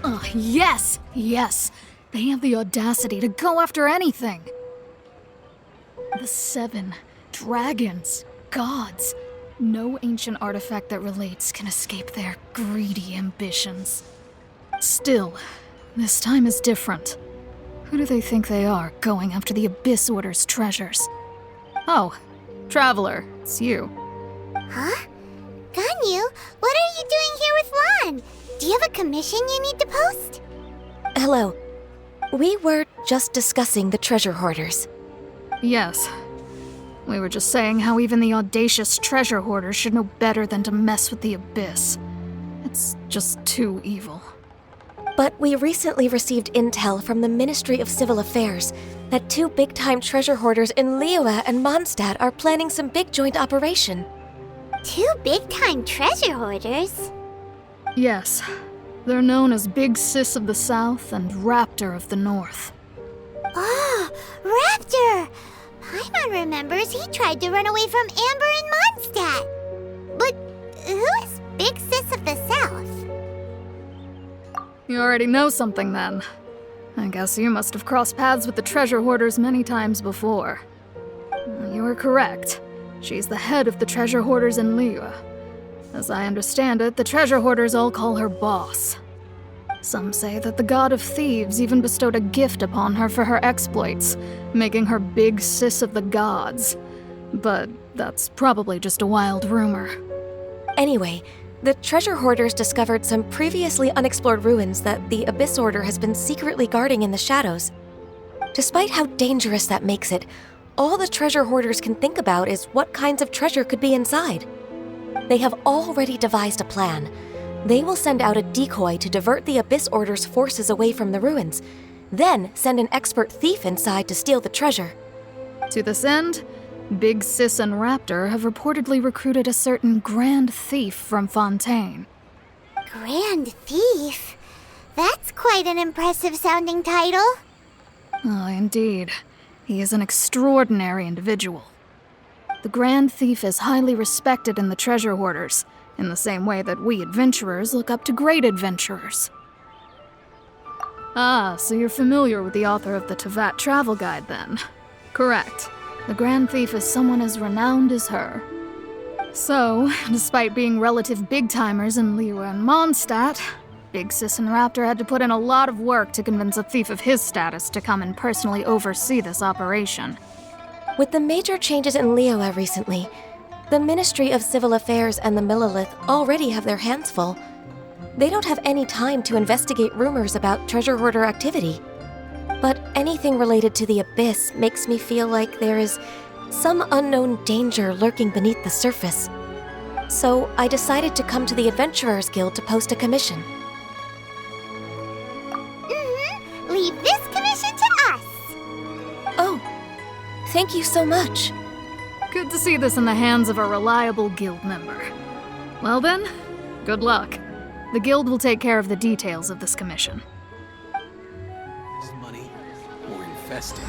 Oh, yes! Yes! They have the audacity to go after anything! The 7 dragons, gods. No ancient artifact that relates can escape their greedy ambitions. Still, this time is different. Who do they think they are, going after the Abyss Order's treasures? Oh, Traveler, it's you. Huh? Ganyu, what are you doing here with Lan? Do you have a commission you need to post? Hello. We were just discussing the treasure hoarders. Yes. We were just saying how even the audacious treasure hoarders should know better than to mess with the Abyss. It's just too evil. But we recently received intel from the Ministry of Civil Affairs that 2 big-time treasure hoarders in Liyue and Mondstadt are planning some big joint operation. 2 big-time treasure hoarders? Yes. They're known as Big Sis of the South and Raptor of the North. Oh, Raptor! Paimon remembers he tried to run away from Amber and Mondstadt. But who is Big Sis of the South? You already know something then. I guess you must have crossed paths with the treasure hoarders many times before. You are correct. She's the head of the treasure hoarders in Liyue. As I understand it, the treasure hoarders all call her boss. Some say that the god of thieves even bestowed a gift upon her for her exploits, making her Big Sis of the gods. But that's probably just a wild rumor. Anyway, the treasure hoarders discovered some previously unexplored ruins that the Abyss Order has been secretly guarding in the shadows. Despite how dangerous that makes it, all the treasure hoarders can think about is what kinds of treasure could be inside. They have already devised a plan. They will send out a decoy to divert the Abyss Order's forces away from the ruins, then send an expert thief inside to steal the treasure. To this end, Big Sis and Raptor have reportedly recruited a certain Grand Thief from Fontaine. Grand Thief? That's quite an impressive sounding title. Oh, indeed. He is an extraordinary individual. The Grand Thief is highly respected in the treasure hoarders, in the same way that we adventurers look up to great adventurers. Ah, so you're familiar with the author of the Tevat Travel Guide, then? Correct. The Grand Thief is someone as renowned as her. So, despite being relative big-timers in Liyue and Mondstadt, Big Sis and Raptor had to put in a lot of work to convince a thief of his status to come and personally oversee this operation. With the major changes in Liyue recently, the Ministry of Civil Affairs and the Millelith already have their hands full. They don't have any time to investigate rumors about treasure hoarder activity. But anything related to the Abyss makes me feel like there is some unknown danger lurking beneath the surface. So I decided to come to the Adventurers Guild to post a commission. Leave this commission to us. Oh, thank you so much. Good to see this in the hands of a reliable guild member. Well then, good luck. The guild will take care of the details of this commission. Is money or investing?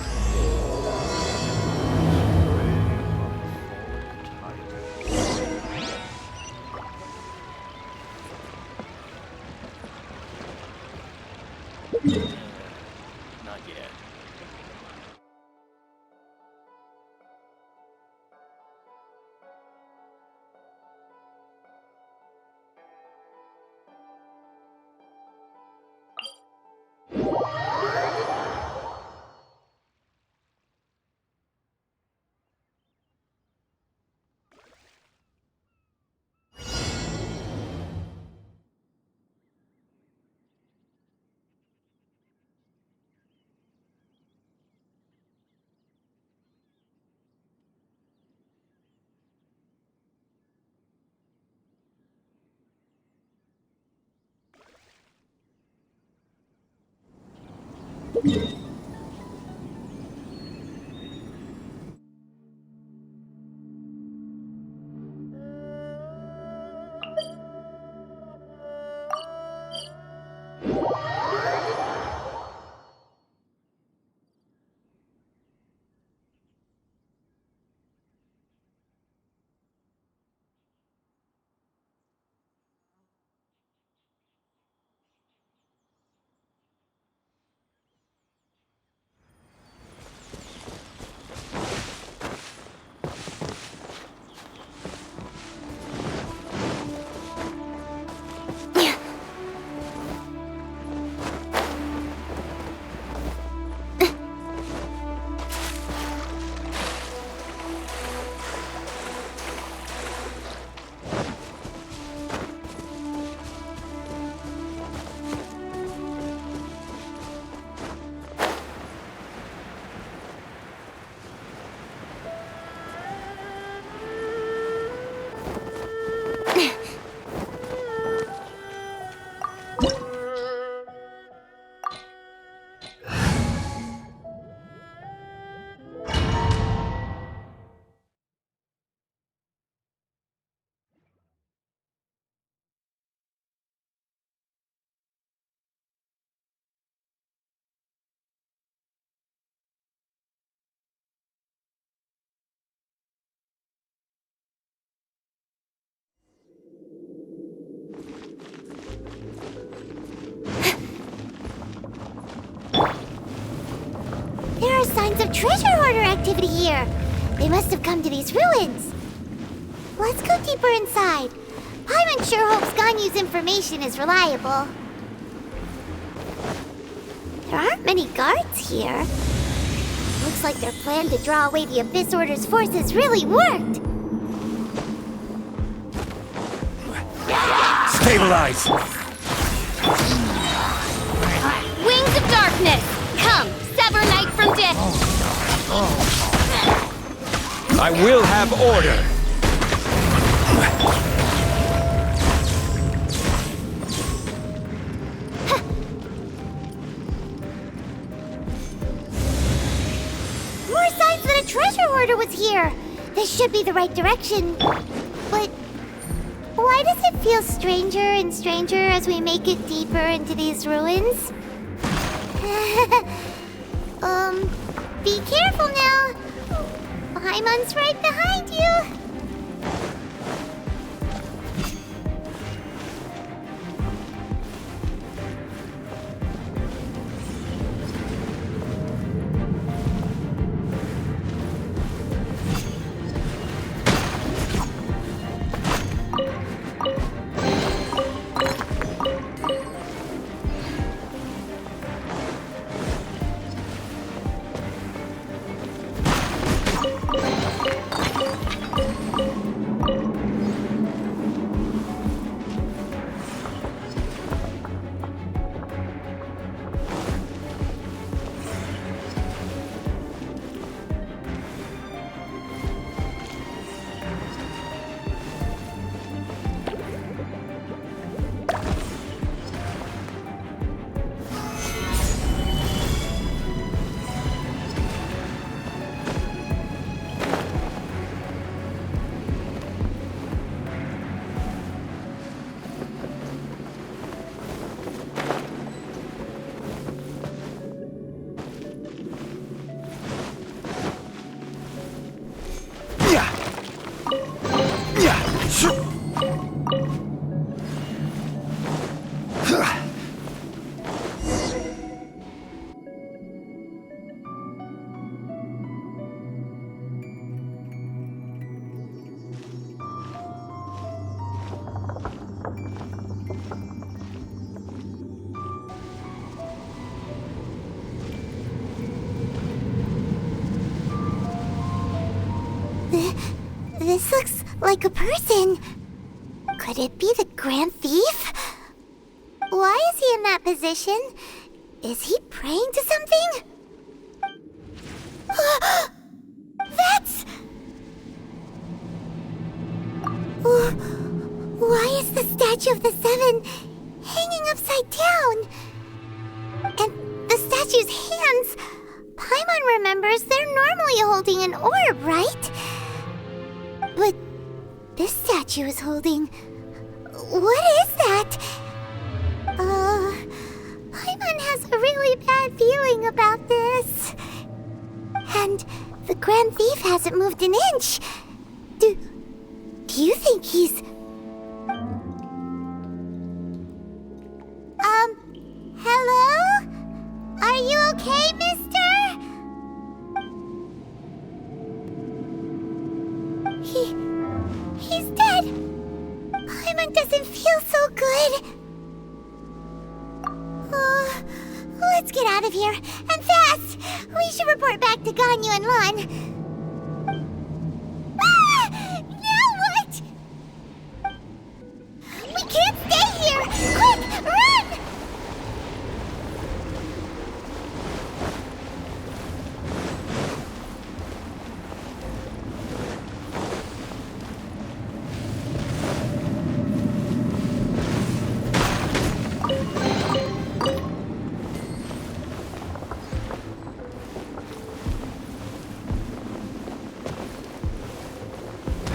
Not yet. There are signs of treasure hoarder activity here. They must have come to these ruins. Let's go deeper inside. Paimon sure hopes Ganyu's information is reliable. There aren't many guards here. Looks like their plan to draw away the Abyss Order's forces really worked. Stabilize! Wings of Darkness! Come, sever night from death! I will have order! More signs that a treasure hoarder was here! This should be the right direction. But why does it feel stranger and stranger as we make it deeper into these ruins? Be careful now. Paimon's right behind you. This looks like a person. Could it be the Grand Thief? Why is he in that position? Is he praying to something? That's... Why is the Statue of the Seven hanging upside down? And the Statue statue's hands. Paimon remembers they're normally holding an orb, right? But this statue is holding... What is that? Paimon has a really bad feeling about this. And the Grand Thief hasn't moved an inch. Do you think he's... Hello? Are you okay, mister? He's dead. Paimon doesn't feel so good. Let's get out of here, and fast! We should report back to Ganyu and Lon. Ah! Now what? We can't stay here! Quick, run!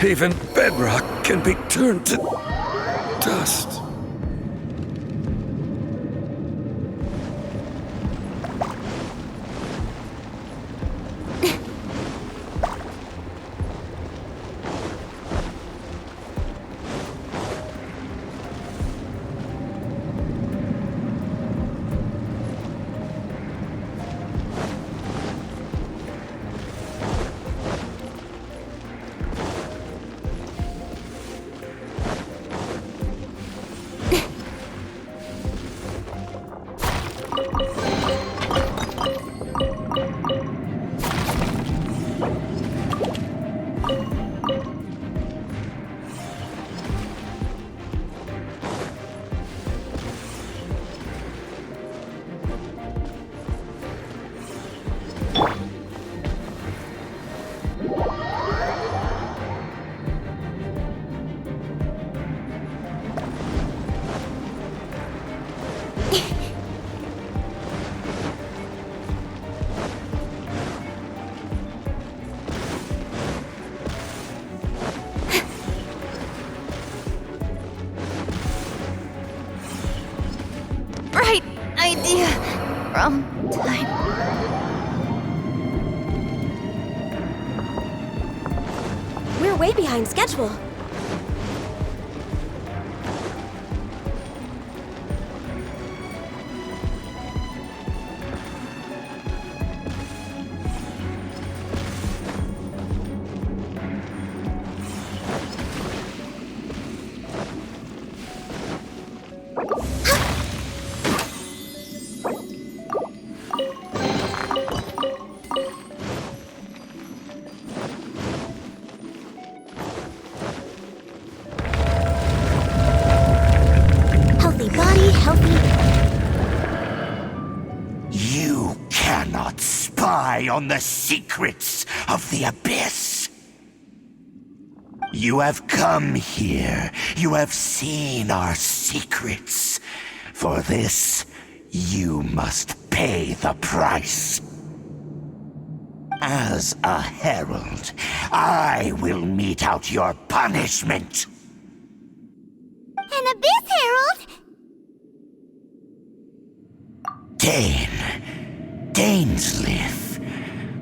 Even bedrock can be turned to dust. Right idea. Wrong time. We're way behind schedule. Healthy body, healthy... You cannot spy on the secrets of the Abyss. You have come here. You have seen our secrets. For this, you must pay the price. As a herald, I will mete out your punishment. An Abyss Herald? Dainsleif.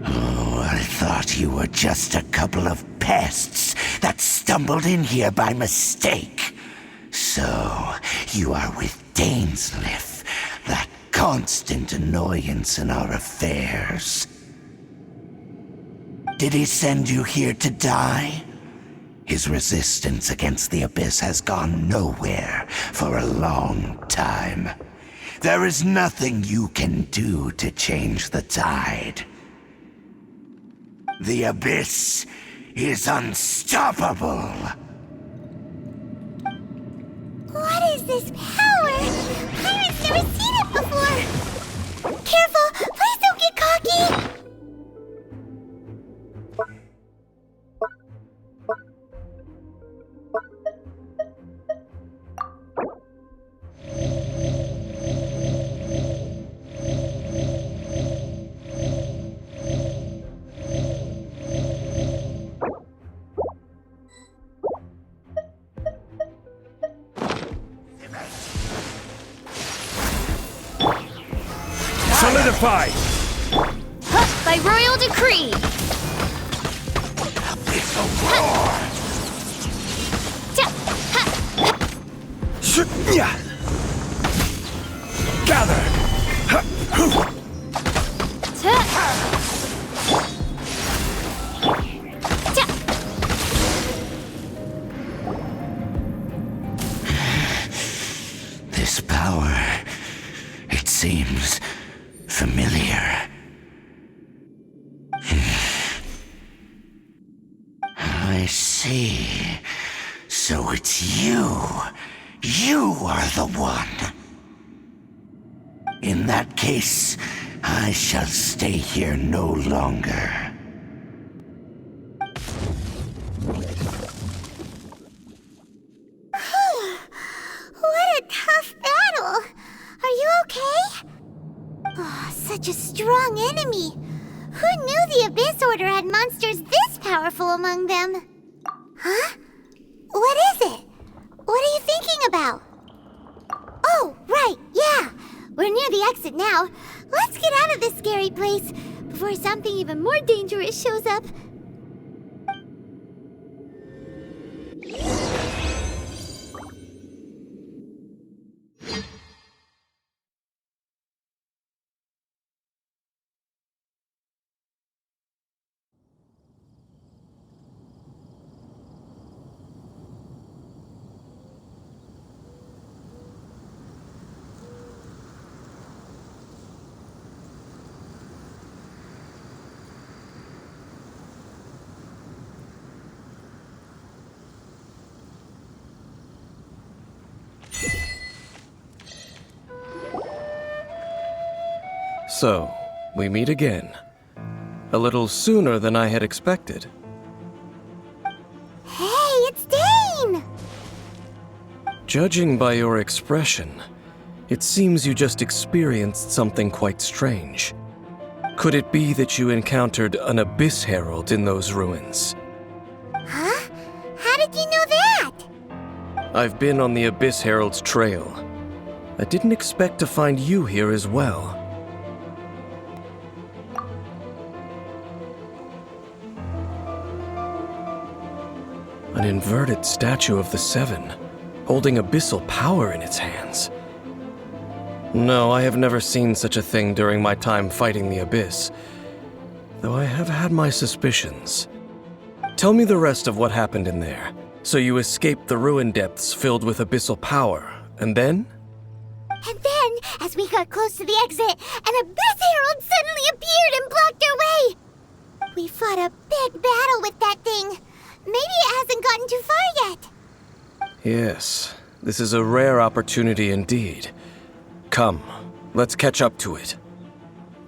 Oh, I thought you were just a couple of pests that stumbled in here by mistake. So, you are with Dainsleif, that constant annoyance in our affairs. Did he send you here to die? His resistance against the Abyss has gone nowhere for a long time. There is nothing you can do to change the tide. The Abyss is unstoppable. What is this power? Pirates never seen it before. Careful! Please don't get cocky! Solidified! By royal decree! Gather! This power, it seems familiar. I see. So it's you. You are the one. In that case, I shall stay here no longer. What a tough battle! Are you okay? Oh, such a strong enemy. Who knew the Abyss Order had monsters this powerful among them? Huh? What is it? What are you thinking about? Oh, right, yeah. We're near the exit now. Let's get out of this scary place before something even more dangerous shows up. So, we meet again. A little sooner than I had expected. Hey, it's Dane! Judging by your expression, it seems you just experienced something quite strange. Could it be that you encountered an Abyss Herald in those ruins? Huh? How did you know that? I've been on the Abyss Herald's trail. I didn't expect to find you here as well. An inverted statue of the Seven, holding abyssal power in its hands. No, I have never seen such a thing during my time fighting the Abyss, though I have had my suspicions. Tell me the rest of what happened in there. So you escaped the ruin depths filled with abyssal power, and then? And then, as we got close to the exit, an Abyss Herald suddenly appeared and blocked our way! We fought a big battle with that thing. Maybe it hasn't gotten too far yet. Yes, this is a rare opportunity indeed. Come, let's catch up to it.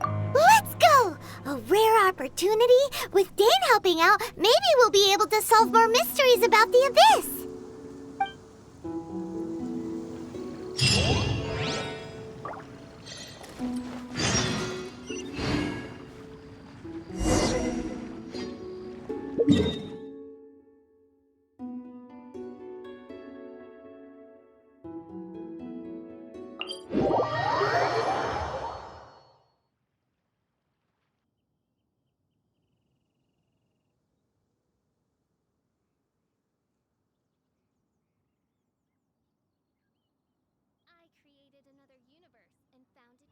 Let's go! A rare opportunity? With Dane helping out, maybe we'll be able to solve more mysteries about the Abyss. Another universe and found it.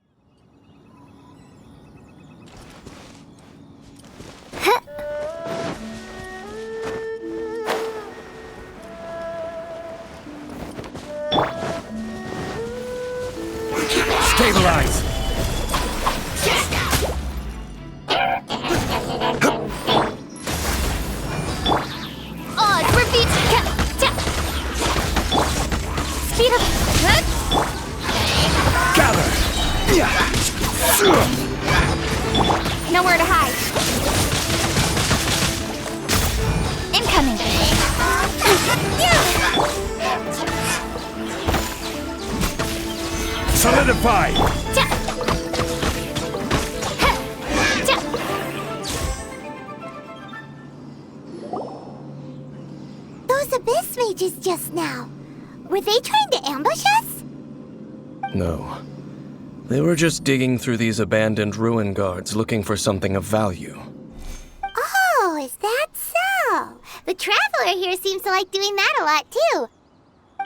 Stabilize! Odd repeat. Speed up. Gather! Nowhere to hide. Incoming. Solidified! Those Abyss mages just now. Were they trying to ambush us? No. They were just digging through these abandoned ruin guards looking for something of value. Oh, is that so? The Traveler here seems to like doing that a lot, too.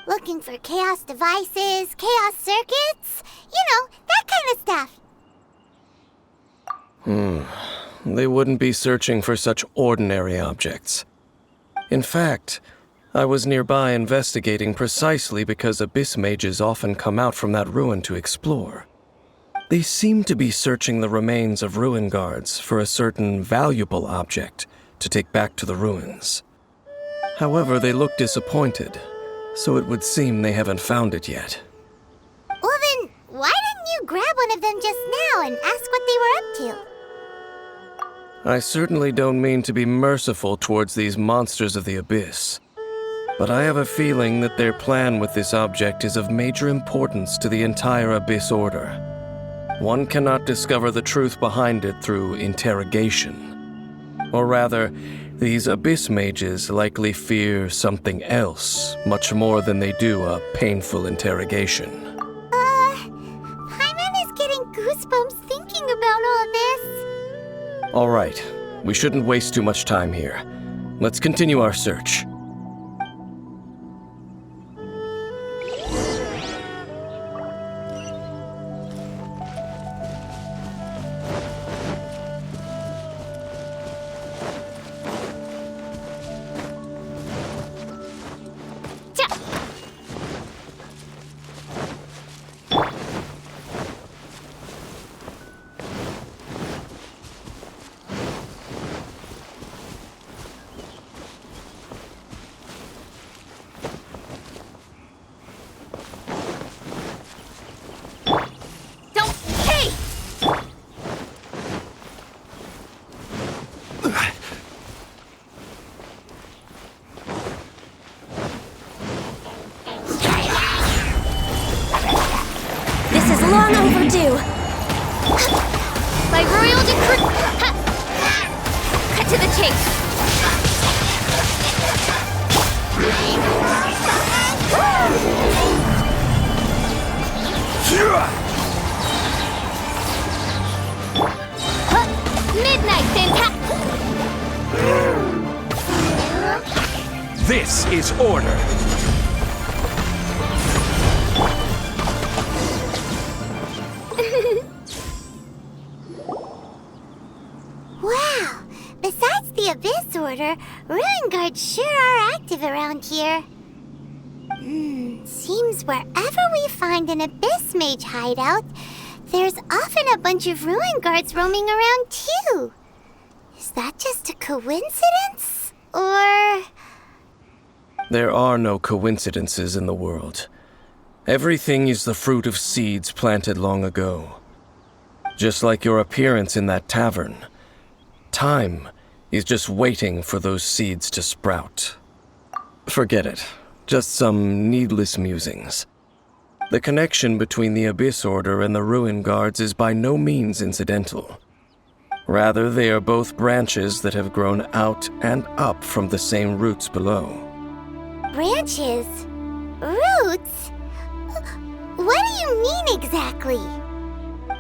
Looking for chaos devices, chaos circuits, that kind of stuff. They wouldn't be searching for such ordinary objects. In fact, I was nearby investigating precisely because abyss mages often come out from that ruin to explore. They seem to be searching the remains of ruin guards for a certain valuable object to take back to the ruins. However, they look disappointed, so it would seem they haven't found it yet. Well then, why didn't you grab one of them just now and ask what they were up to? I certainly don't mean to be merciful towards these monsters of the abyss, but I have a feeling that their plan with this object is of major importance to the entire Abyss Order. One cannot discover the truth behind it through interrogation. Or rather, these Abyss mages likely fear something else much more than they do a painful interrogation. Paimon is getting goosebumps thinking about all this. All right, we shouldn't waste too much time here. Let's continue our search. Long overdue. By royal decree... Cut to the chase. Midnight This is order. Wow! Besides the Abyss Order, Ruin Guards sure are active around here. Seems wherever we find an Abyss Mage hideout, there's often a bunch of Ruin Guards roaming around too. Is that just a coincidence? Or... There are no coincidences in the world. Everything is the fruit of seeds planted long ago. Just like your appearance in that tavern, time is just waiting for those seeds to sprout. Forget it. Just some needless musings. The connection between the Abyss Order and the Ruin Guards is by no means incidental. Rather, they are both branches that have grown out and up from the same roots below. branches? Roots? What do you mean exactly?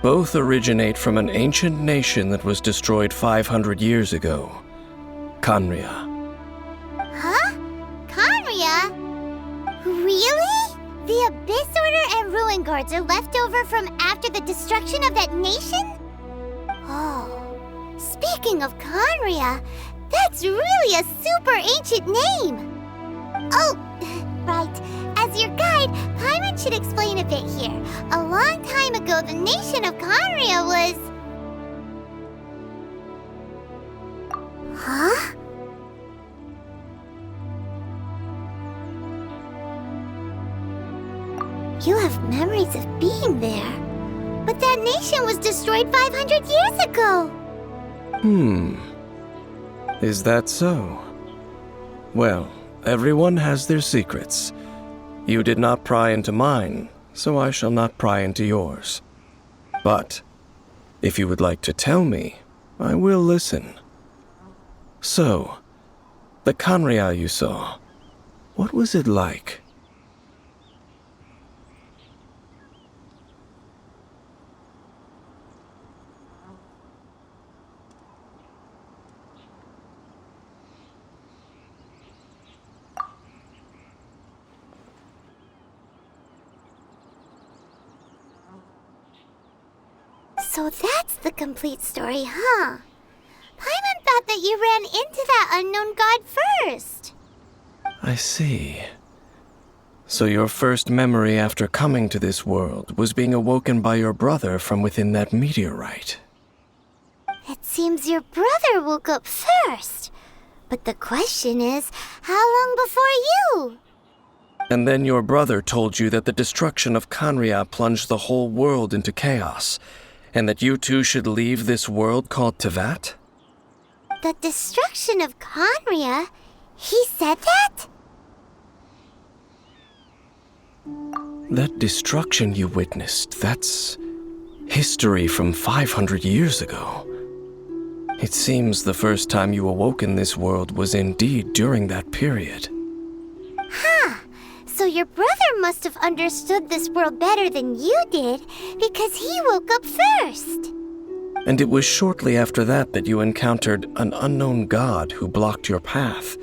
Both originate from an ancient nation that was destroyed 500 years ago. Khaenri'ah. Huh? Khaenri'ah? Really? The Abyss Order and Ruin Guards are left over from after the destruction of that nation? Oh, speaking of Khaenri'ah, that's really a super ancient name! Oh, right. As your guide, Paimon should explain a bit here. A long time ago, the nation of Khaenri'ah was... Huh? You have memories of being there. But that nation was destroyed 500 years ago! Is that so? Well, everyone has their secrets. You did not pry into mine, so I shall not pry into yours. But, if you would like to tell me, I will listen. So, the Khaenri'ah you saw, what was it like? So that's the complete story, huh? Paimon thought that you ran into that unknown god first. I see. So your first memory after coming to this world was being awoken by your brother from within that meteorite. It seems your brother woke up first. But the question is, how long before you? And then your brother told you that the destruction of Khaenri'ah plunged the whole world into chaos, and that you two should leave this world called Teyvat? The destruction of Khaenri'ah? He said that? That destruction you witnessed, that's history from 500 years ago. It seems the first time you awoke in this world was indeed during that period. Huh. So your brother must have understood this world better than you did, because he woke up first. And it was shortly after that that you encountered an unknown god who blocked your path,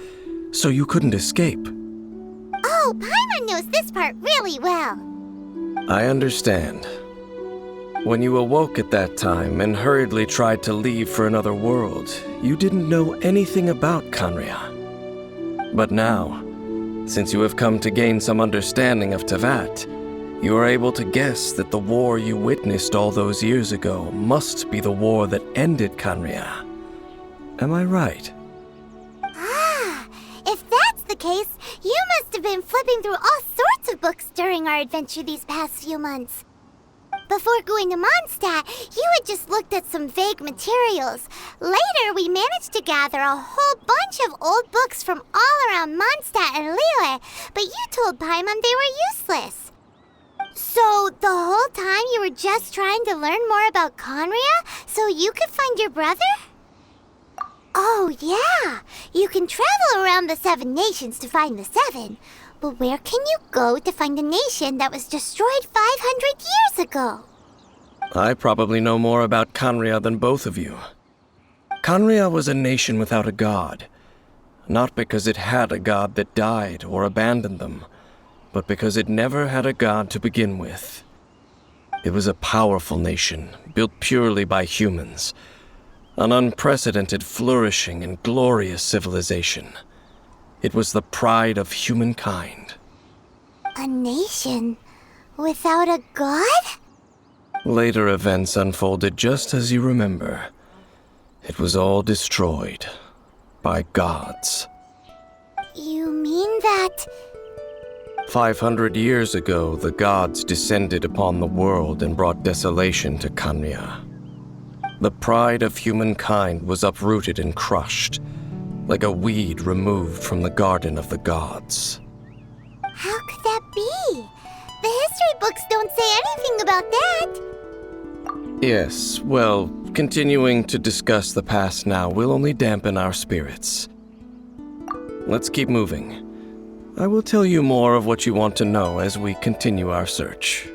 so you couldn't escape. Oh, Paimon knows this part really well. I understand. When you awoke at that time and hurriedly tried to leave for another world, you didn't know anything about Khaenri'ah. But now, since you have come to gain some understanding of Teyvat, you are able to guess that the war you witnessed all those years ago must be the war that ended Khaenri'ah. Am I right? Ah, if that's the case, you must have been flipping through all sorts of books during our adventure these past few months. Before going to Mondstadt, you had just looked at some vague materials. Later, we managed to gather a whole bunch of old books from all around Mondstadt and Liyue, but you told Paimon they were useless. So, the whole time you were just trying to learn more about Khaenri'ah so you could find your brother? Oh, yeah. You can travel around the 7 nations to find the 7. But where can you go to find a nation that was destroyed 500 years ago? I probably know more about Khaenri'ah than both of you. Khaenri'ah was a nation without a god, not because it had a god that died or abandoned them, but because it never had a god to begin with. It was a powerful nation, built purely by humans, an unprecedented, flourishing, and glorious civilization. It was the pride of humankind. A nation without a god? Later events unfolded just as you remember. It was all destroyed by gods. You mean that... 500 years ago, the gods descended upon the world and brought desolation to Khaenri'ah. The pride of humankind was uprooted and crushed, like a weed removed from the garden of the gods. How could that be? The history books don't say anything about that. Yes, well, continuing to discuss the past now will only dampen our spirits. Let's keep moving. I will tell you more of what you want to know as we continue our search.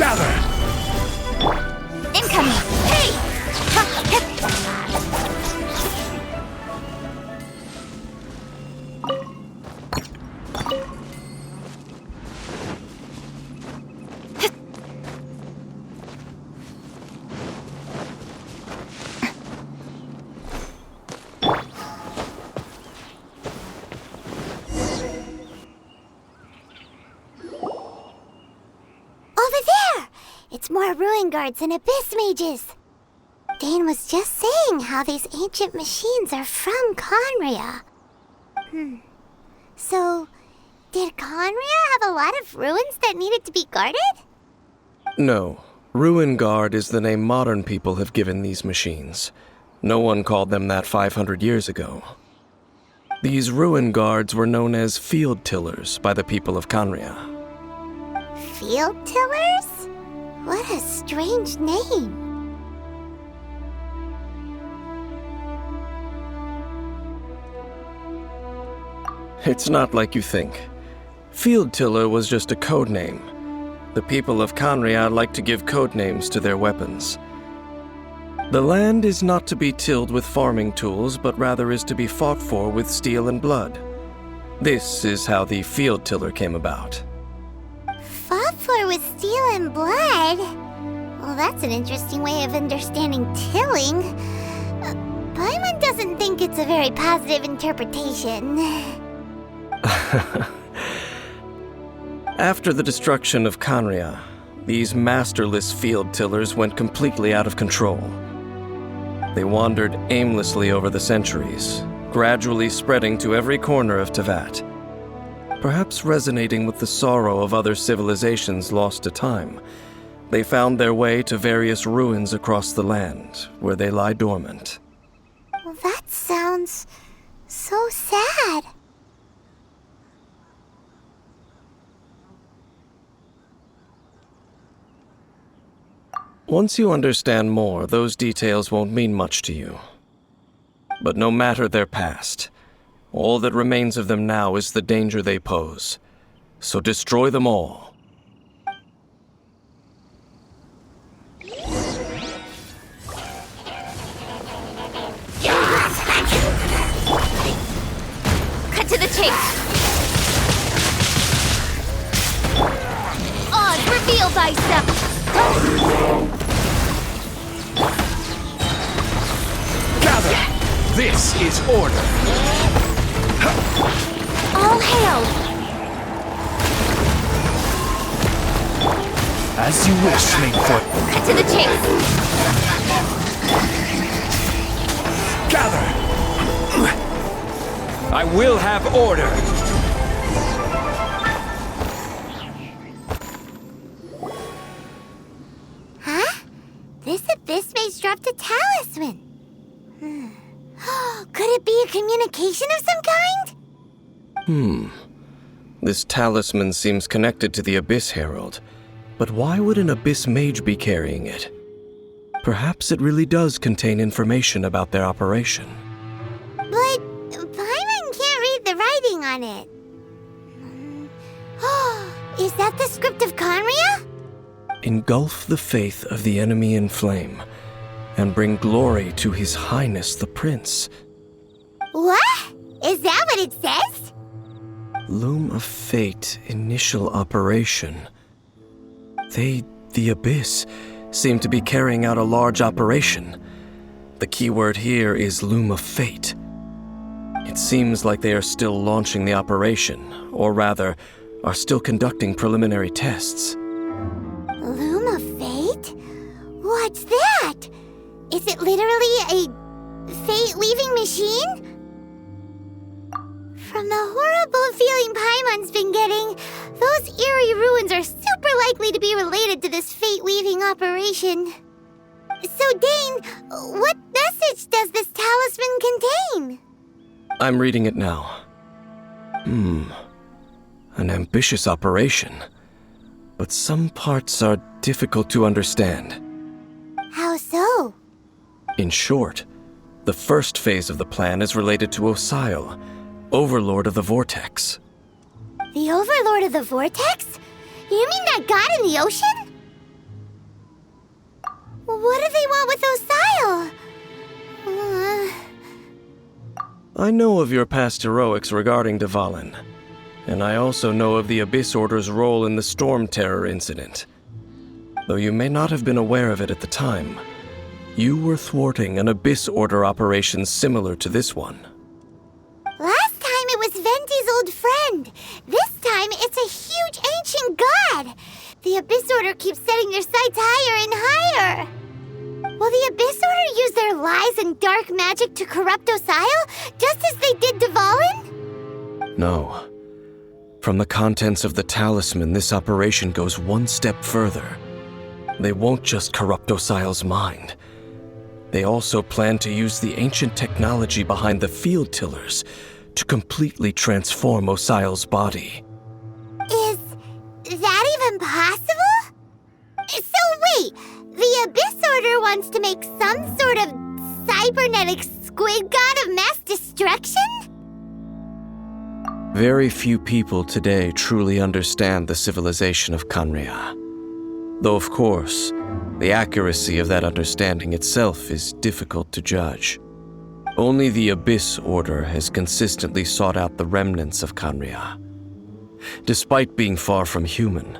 Gather! Incoming! Hey! Over there! It's more ruin guards and abyss mages. Dane was just saying how these ancient machines are from Conria. So, did Conria have a lot of ruins that needed to be guarded? No. Ruin Guard is the name modern people have given these machines. No one called them that 500 years ago. These Ruin Guards were known as Field Tillers by the people of Conria. Field tillers? What a strange name. It's not like you think. Field Tiller was just a code name. The people of Conria like to give code names to their weapons. The land is not to be tilled with farming tools, but rather is to be fought for with steel and blood. This is how the Field Tiller came about. Fought for with steel and blood? Well, that's an interesting way of understanding tilling. Paimon doesn't think it's a very positive interpretation. After the destruction of Conria, these masterless field tillers went completely out of control. They wandered aimlessly over the centuries, gradually spreading to every corner of Teyvat. Perhaps resonating with the sorrow of other civilizations lost to time, they found their way to various ruins across the land, where they lie dormant. Well, that sounds so sad. Once you understand more, those details won't mean much to you. But no matter their past, all that remains of them now is the danger they pose. So destroy them all. Cut to the chase. Oz, reveal thyself. Gather! This is order! All hail. As you wish, Maidfoot. Cut to the chase. Gather! I will have order! Huh? This abyss mage dropped a talisman. Could it be a communication of some kind? This talisman seems connected to the Abyss Herald. But why would an Abyss Mage be carrying it? Perhaps it really does contain information about their operation. But Paimon can't read the writing on it. Is that the script of Conria? Engulf the faith of the enemy in flame, and bring glory to His Highness the Prince. What? Is that what it says? Loom of Fate initial operation. They, the Abyss, seem to be carrying out a large operation. The keyword here is Loom of Fate. It seems like they are still launching the operation, or rather, are still conducting preliminary tests. Loom of Fate? What's that? Is it literally a fate-weaving machine? From the horrible feeling Paimon's been getting, those eerie ruins are super likely to be related to this fate-weaving operation. So, Dane, what message does this talisman contain? I'm reading it now. An ambitious operation. But some parts are difficult to understand. How so? In short, the first phase of the plan is related to Osile, Overlord of the Vortex. The Overlord of the Vortex? You mean that god in the ocean? What do they want with Osile? I know of your past heroics regarding Dvalin, and I also know of the Abyss Order's role in the Storm Terror incident. Though you may not have been aware of it at the time, you were thwarting an Abyss Order operation similar to this one. Last time it was Venti's old friend. This time it's a huge ancient god. The Abyss Order keeps setting their sights higher and higher. Will the Abyss Order use their lies and dark magic to corrupt Osile, just as they did Dvalin? No. From the contents of the talisman, this operation goes one step further. They won't just corrupt Osile's mind. They also plan to use the ancient technology behind the field tillers to completely transform Osile's body. Is that even possible? So wait, the Abyss Order wants to make some sort of cybernetic squid god of mass destruction? Very few people today truly understand the civilization of Khaenri'ah. Though, of course, the accuracy of that understanding itself is difficult to judge. Only the Abyss Order has consistently sought out the remnants of Khaenri'ah. Despite being far from human,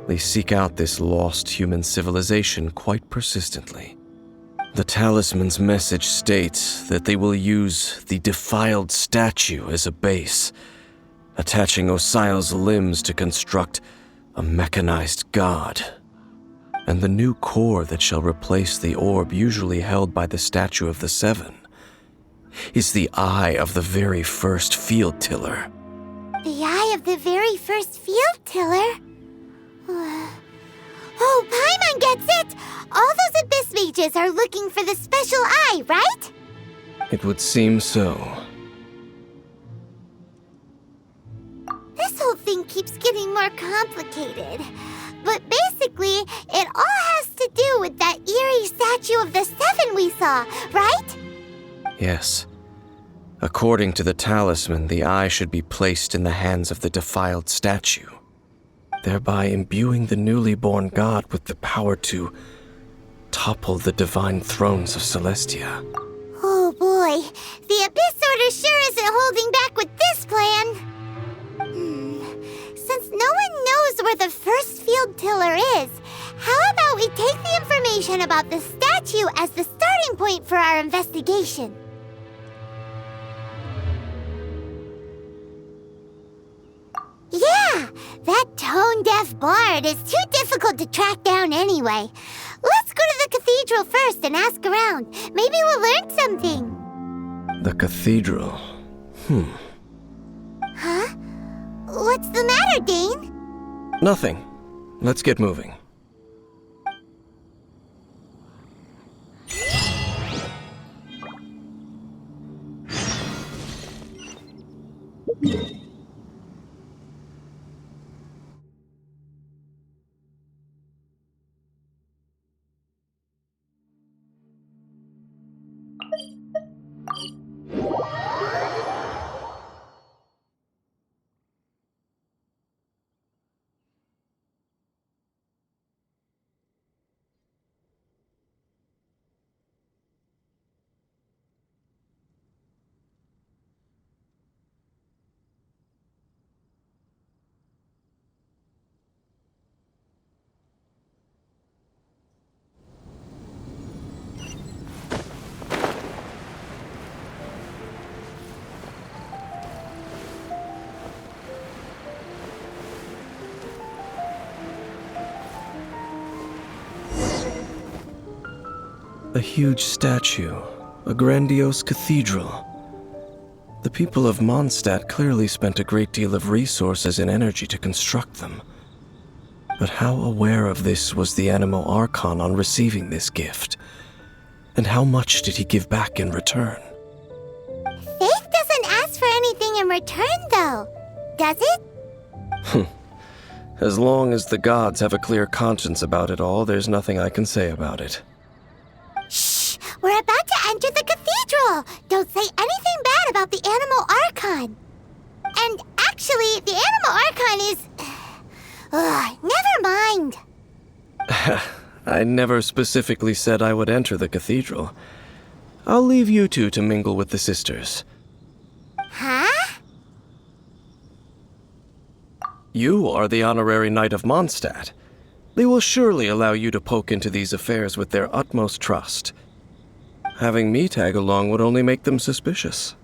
they seek out this lost human civilization quite persistently. The talisman's message states that they will use the defiled statue as a base, attaching Osile's limbs to construct a mechanized god. And the new core that shall replace the orb usually held by the Statue of the Seven is the eye of the very first field tiller. The eye of the very first field tiller? Oh, Paimon gets it! All those Abyss mages are looking for the special eye, right? It would seem so. This whole thing keeps getting more complicated. But basically, it all has to do with that eerie Statue of the Seven we saw, right? Yes. According to the talisman, the eye should be placed in the hands of the defiled statue, thereby imbuing the newly born god with the power to topple the divine thrones of Celestia. Oh boy, the Abyss Order sure isn't holding back with this plan. Since no one knows where the first field tiller is, how about we take the information about the statue as the starting point for our investigation? Yeah, that tone-deaf bard is too difficult to track down anyway. Let's go to the cathedral first and ask around. Maybe we'll learn something. The cathedral. Huh? What's the matter, Dane? Nothing. Let's get moving. A huge statue, a grandiose cathedral. The people of Mondstadt clearly spent a great deal of resources and energy to construct them. But how aware of this was the Animo Archon on receiving this gift? And how much did he give back in return? Faith doesn't ask for anything in return, though, does it? As long as the gods have a clear conscience about it all, there's nothing I can say about it. Shh! We're about to enter the cathedral! Don't say anything bad about the Animo Archon! And actually, the Animo Archon is... never mind. I never specifically said I would enter the cathedral. I'll leave you two to mingle with the sisters. Huh? You are the honorary Knight of Mondstadt. They will surely allow you to poke into these affairs with their utmost trust. Having me tag along would only make them suspicious.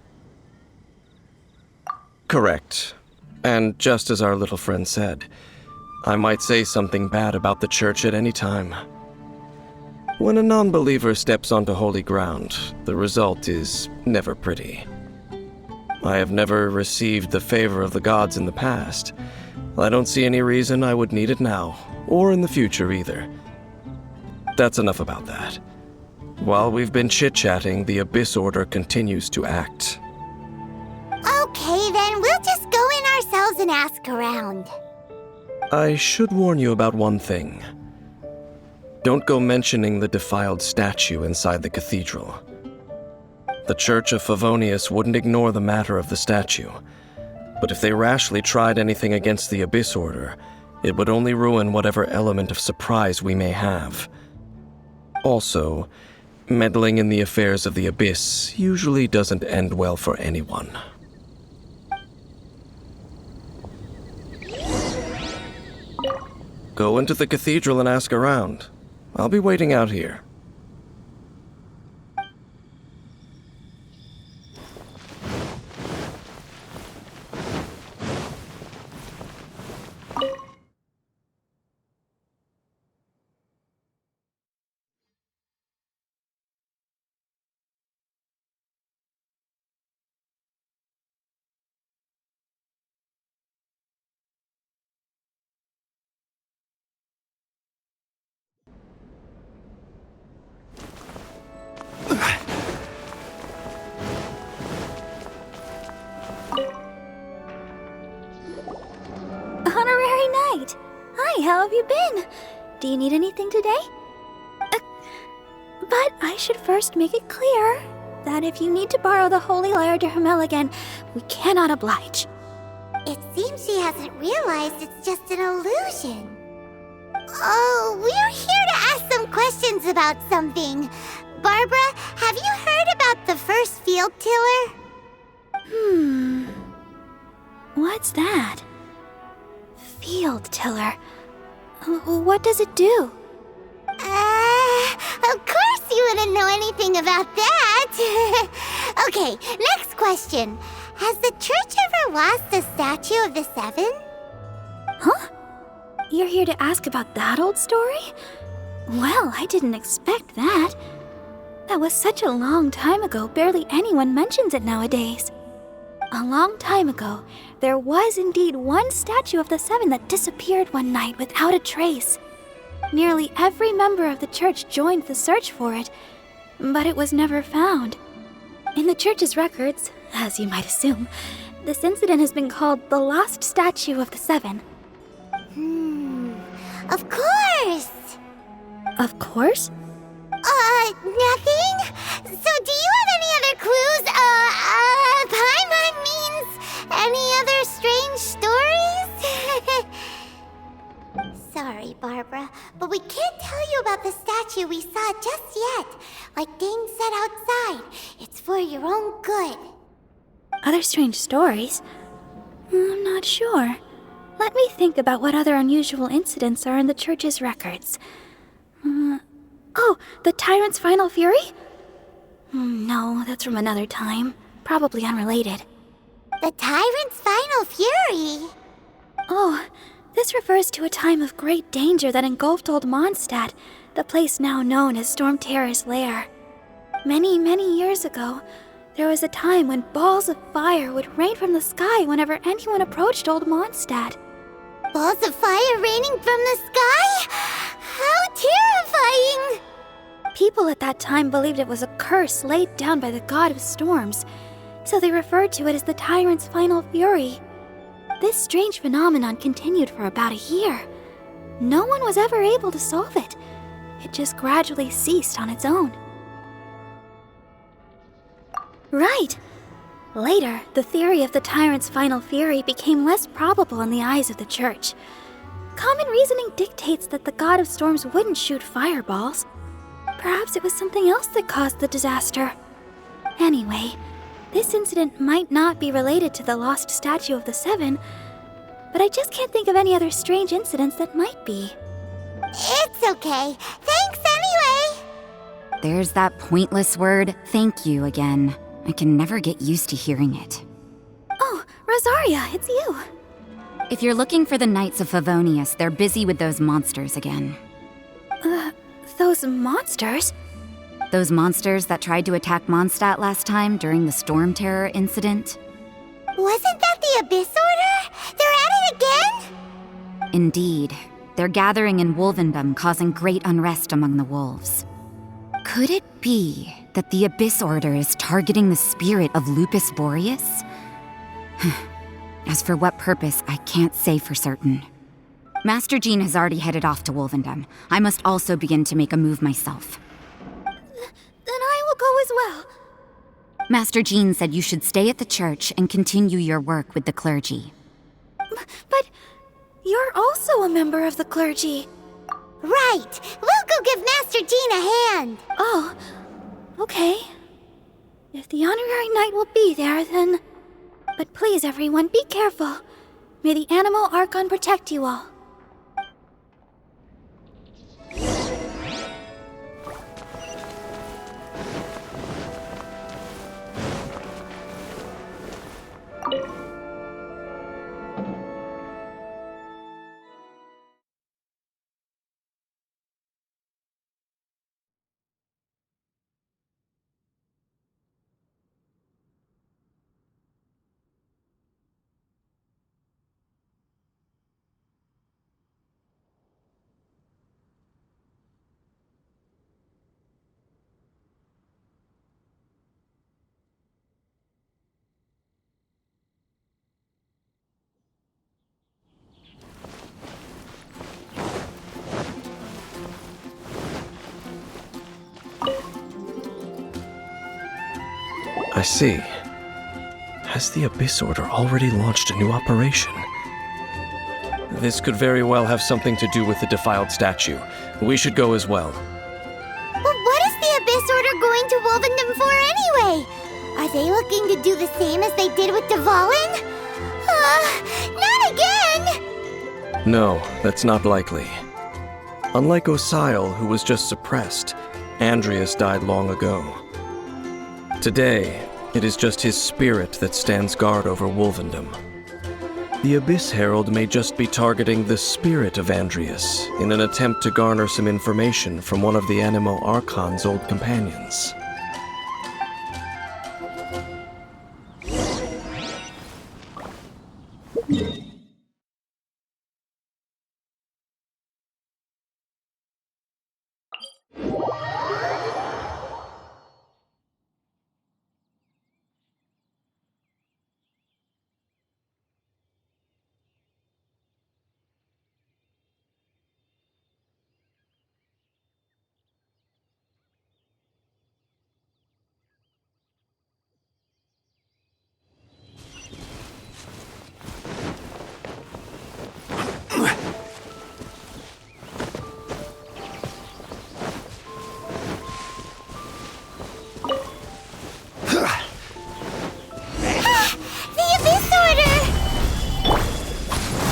Correct. And just as our little friend said, I might say something bad about the church at any time. When a non-believer steps onto holy ground, the result is never pretty. I have never received the favor of the gods in the past. I don't see any reason I would need it now, or in the future either. That's enough about that. While we've been chit-chatting, the Abyss Order continues to act. Okay, then we'll just go in ourselves and ask around. I should warn you about one thing. Don't go mentioning the defiled statue inside the cathedral. The Church of Favonius wouldn't ignore the matter of the statue, but if they rashly tried anything against the Abyss Order, it would only ruin whatever element of surprise we may have. Also, meddling in the affairs of the Abyss usually doesn't end well for anyone. Go into the cathedral and ask around. I'll be waiting out here. Honorary Knight! Hi, how have you been? Do you need anything today? But I should first make it clear that if you need to borrow the Holy Lyre to Hermel again, we cannot oblige. It seems she hasn't realized it's just an illusion. Oh, we're here to ask some questions about something. Barbara, have you heard about the first field tiller? What's that? Field tiller. What does it do? Of course you wouldn't know anything about that. Okay, next question. Has the church ever lost a statue of the Seven? Huh? You're here to ask about that old story? Well, I didn't expect that. That was such a long time ago, barely anyone mentions it nowadays. A long time ago, there was indeed one statue of the Seven that disappeared one night without a trace. Nearly every member of the church joined the search for it, but it was never found. In the church's records, as you might assume, this incident has been called the Lost Statue of the Seven. Of course! Of course? Nothing? So do you have any other clues? Paimon means any other strange stories? Sorry, Barbara, but we can't tell you about the statue we saw just yet. Like Dane said outside, it's for your own good. Other strange stories? I'm not sure. Let me think about what other unusual incidents are in the church's records. Oh, the Tyrant's Final Fury? No, that's from another time. Probably unrelated. The Tyrant's Final Fury? Oh, this refers to a time of great danger that engulfed Old Mondstadt, the place now known as Storm Terror's lair. Many, many years ago, there was a time when balls of fire would rain from the sky whenever anyone approached Old Mondstadt. Balls of fire raining from the sky? How terrifying! People at that time believed it was a curse laid down by the god of storms, so they referred to it as the Tyrant's Final Fury. This strange phenomenon continued for about a year. No one was ever able to solve it. It just gradually ceased on its own. Right! Later, the theory of the Tyrant's Final Fury became less probable in the eyes of the church. Common reasoning dictates that the god of storms wouldn't shoot fireballs. Perhaps it was something else that caused the disaster. Anyway, this incident might not be related to the lost statue of the Seven, but I just can't think of any other strange incidents that might be. It's okay. Thanks anyway. There's that pointless word, thank you, again. I can never get used to hearing it. Oh, Rosaria, it's you. If you're looking for the Knights of Favonius, they're busy with those monsters again. Those monsters? Those monsters that tried to attack Mondstadt last time during the Storm Terror incident? Wasn't that the Abyss Order? They're at it again? Indeed. They're gathering in Wolvendom, causing great unrest among the wolves. Could it be that the Abyss Order is targeting the spirit of Lupus Boreas? As for what purpose, I can't say for certain. Master Jean has already headed off to Wolvendom. I must also begin to make a move myself. Then I will go as well. Master Jean said you should stay at the church and continue your work with the clergy. But you're also a member of the clergy. Right. We'll go give Master Jean a hand. Oh, okay. If the honorary knight will be there, then... But please, everyone, be careful. May the animal Archon protect you all. I see. Has the Abyss Order already launched a new operation? This could very well have something to do with the defiled statue. We should go as well. But what is the Abyss Order going to Wolvendom for anyway? Are they looking to do the same as they did with Dvalin? Not again! No, that's not likely. Unlike Osile, who was just suppressed, Andreas died long ago. Today, it is just his spirit that stands guard over Wolvendom. The Abyss Herald may just be targeting the spirit of Andreas in an attempt to garner some information from one of the Animo Archon's old companions.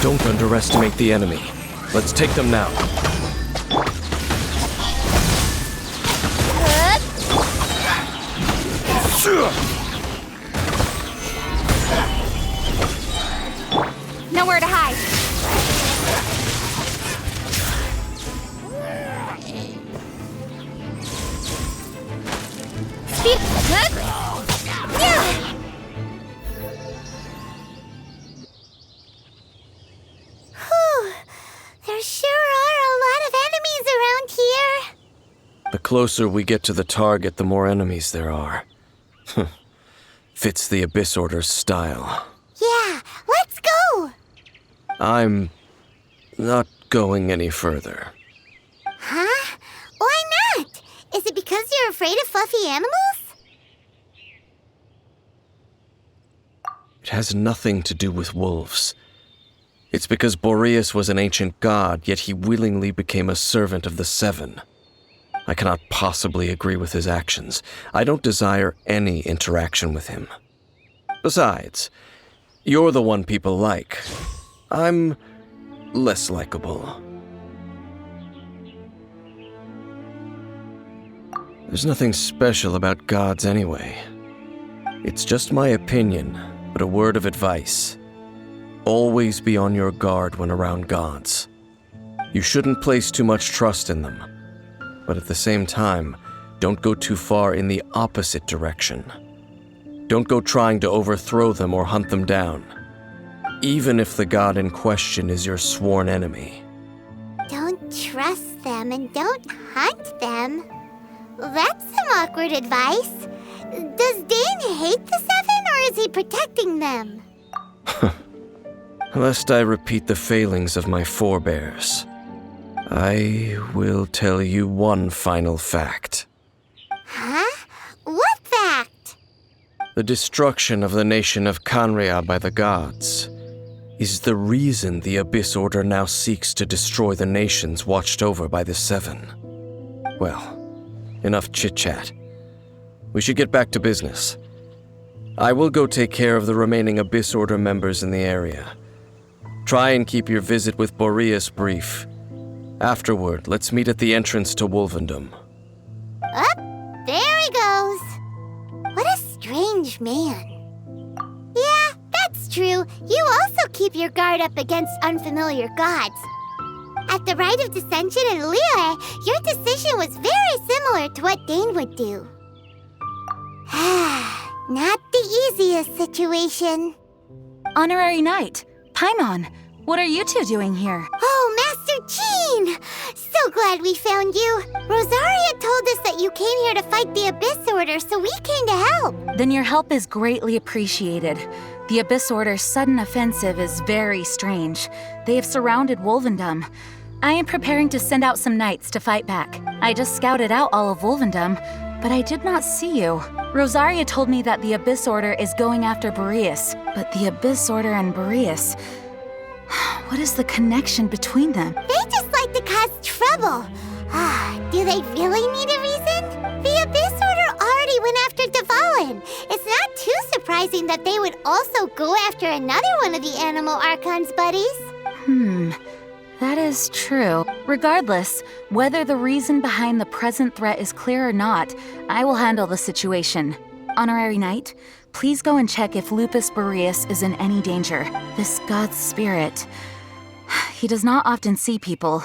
Don't underestimate the enemy. Let's take them now. Nowhere to hide. There sure are a lot of enemies around here. The closer we get to the target, the more enemies there are. Fits the Abyss Order's style. Yeah, let's go. I'm not going any further. Huh? Why not? Is it because you're afraid of fluffy animals? It has nothing to do with wolves. It's because Boreas was an ancient god, yet he willingly became a servant of the Seven. I cannot possibly agree with his actions. I don't desire any interaction with him. Besides, you're the one people like. I'm less likable. There's nothing special about gods anyway. It's just my opinion, but a word of advice. Always be on your guard when around gods. You shouldn't place too much trust in them, but at the same time, don't go too far in the opposite direction. Don't go trying to overthrow them or hunt them down, even if the god in question is your sworn enemy. Don't trust them and don't hunt them. That's some awkward advice. Does Dane hate the Seven, or is he protecting them? Lest I repeat the failings of my forebears, I will tell you one final fact. Huh? What fact? The destruction of the nation of Canria by the gods is the reason the Abyss Order now seeks to destroy the nations watched over by the Seven. Well, enough chit-chat. We should get back to business. I will go take care of the remaining Abyss Order members in the area. Try and keep your visit with Boreas brief. Afterward, let's meet at the entrance to Wolvendom. Up, there he goes. What a strange man. Yeah, that's true. You also keep your guard up against unfamiliar gods. At the Rite of Dissension in Liyue, your decision was very similar to what Dane would do. Not the easiest situation. Honorary Knight, Paimon, what are you two doing here? Oh, Master Jean! So glad we found you. Rosaria told us that you came here to fight the Abyss Order, so we came to help. Then your help is greatly appreciated. The Abyss Order's sudden offensive is very strange. They have surrounded Wolvendom. I am preparing to send out some knights to fight back. I just scouted out all of Wolvendom, but I did not see you. Rosaria told me that the Abyss Order is going after Boreas, but the Abyss Order and Boreas... What is the connection between them? They just like to cause trouble. Do they really need a reason? The Abyss Order already went after Dvalin. It's not too surprising that they would also go after another one of the Animal Archon's buddies. That is true. Regardless, whether the reason behind the present threat is clear or not, I will handle the situation. Honorary Knight, please go and check if Lupus Boreas is in any danger. This god's spirit... He does not often see people,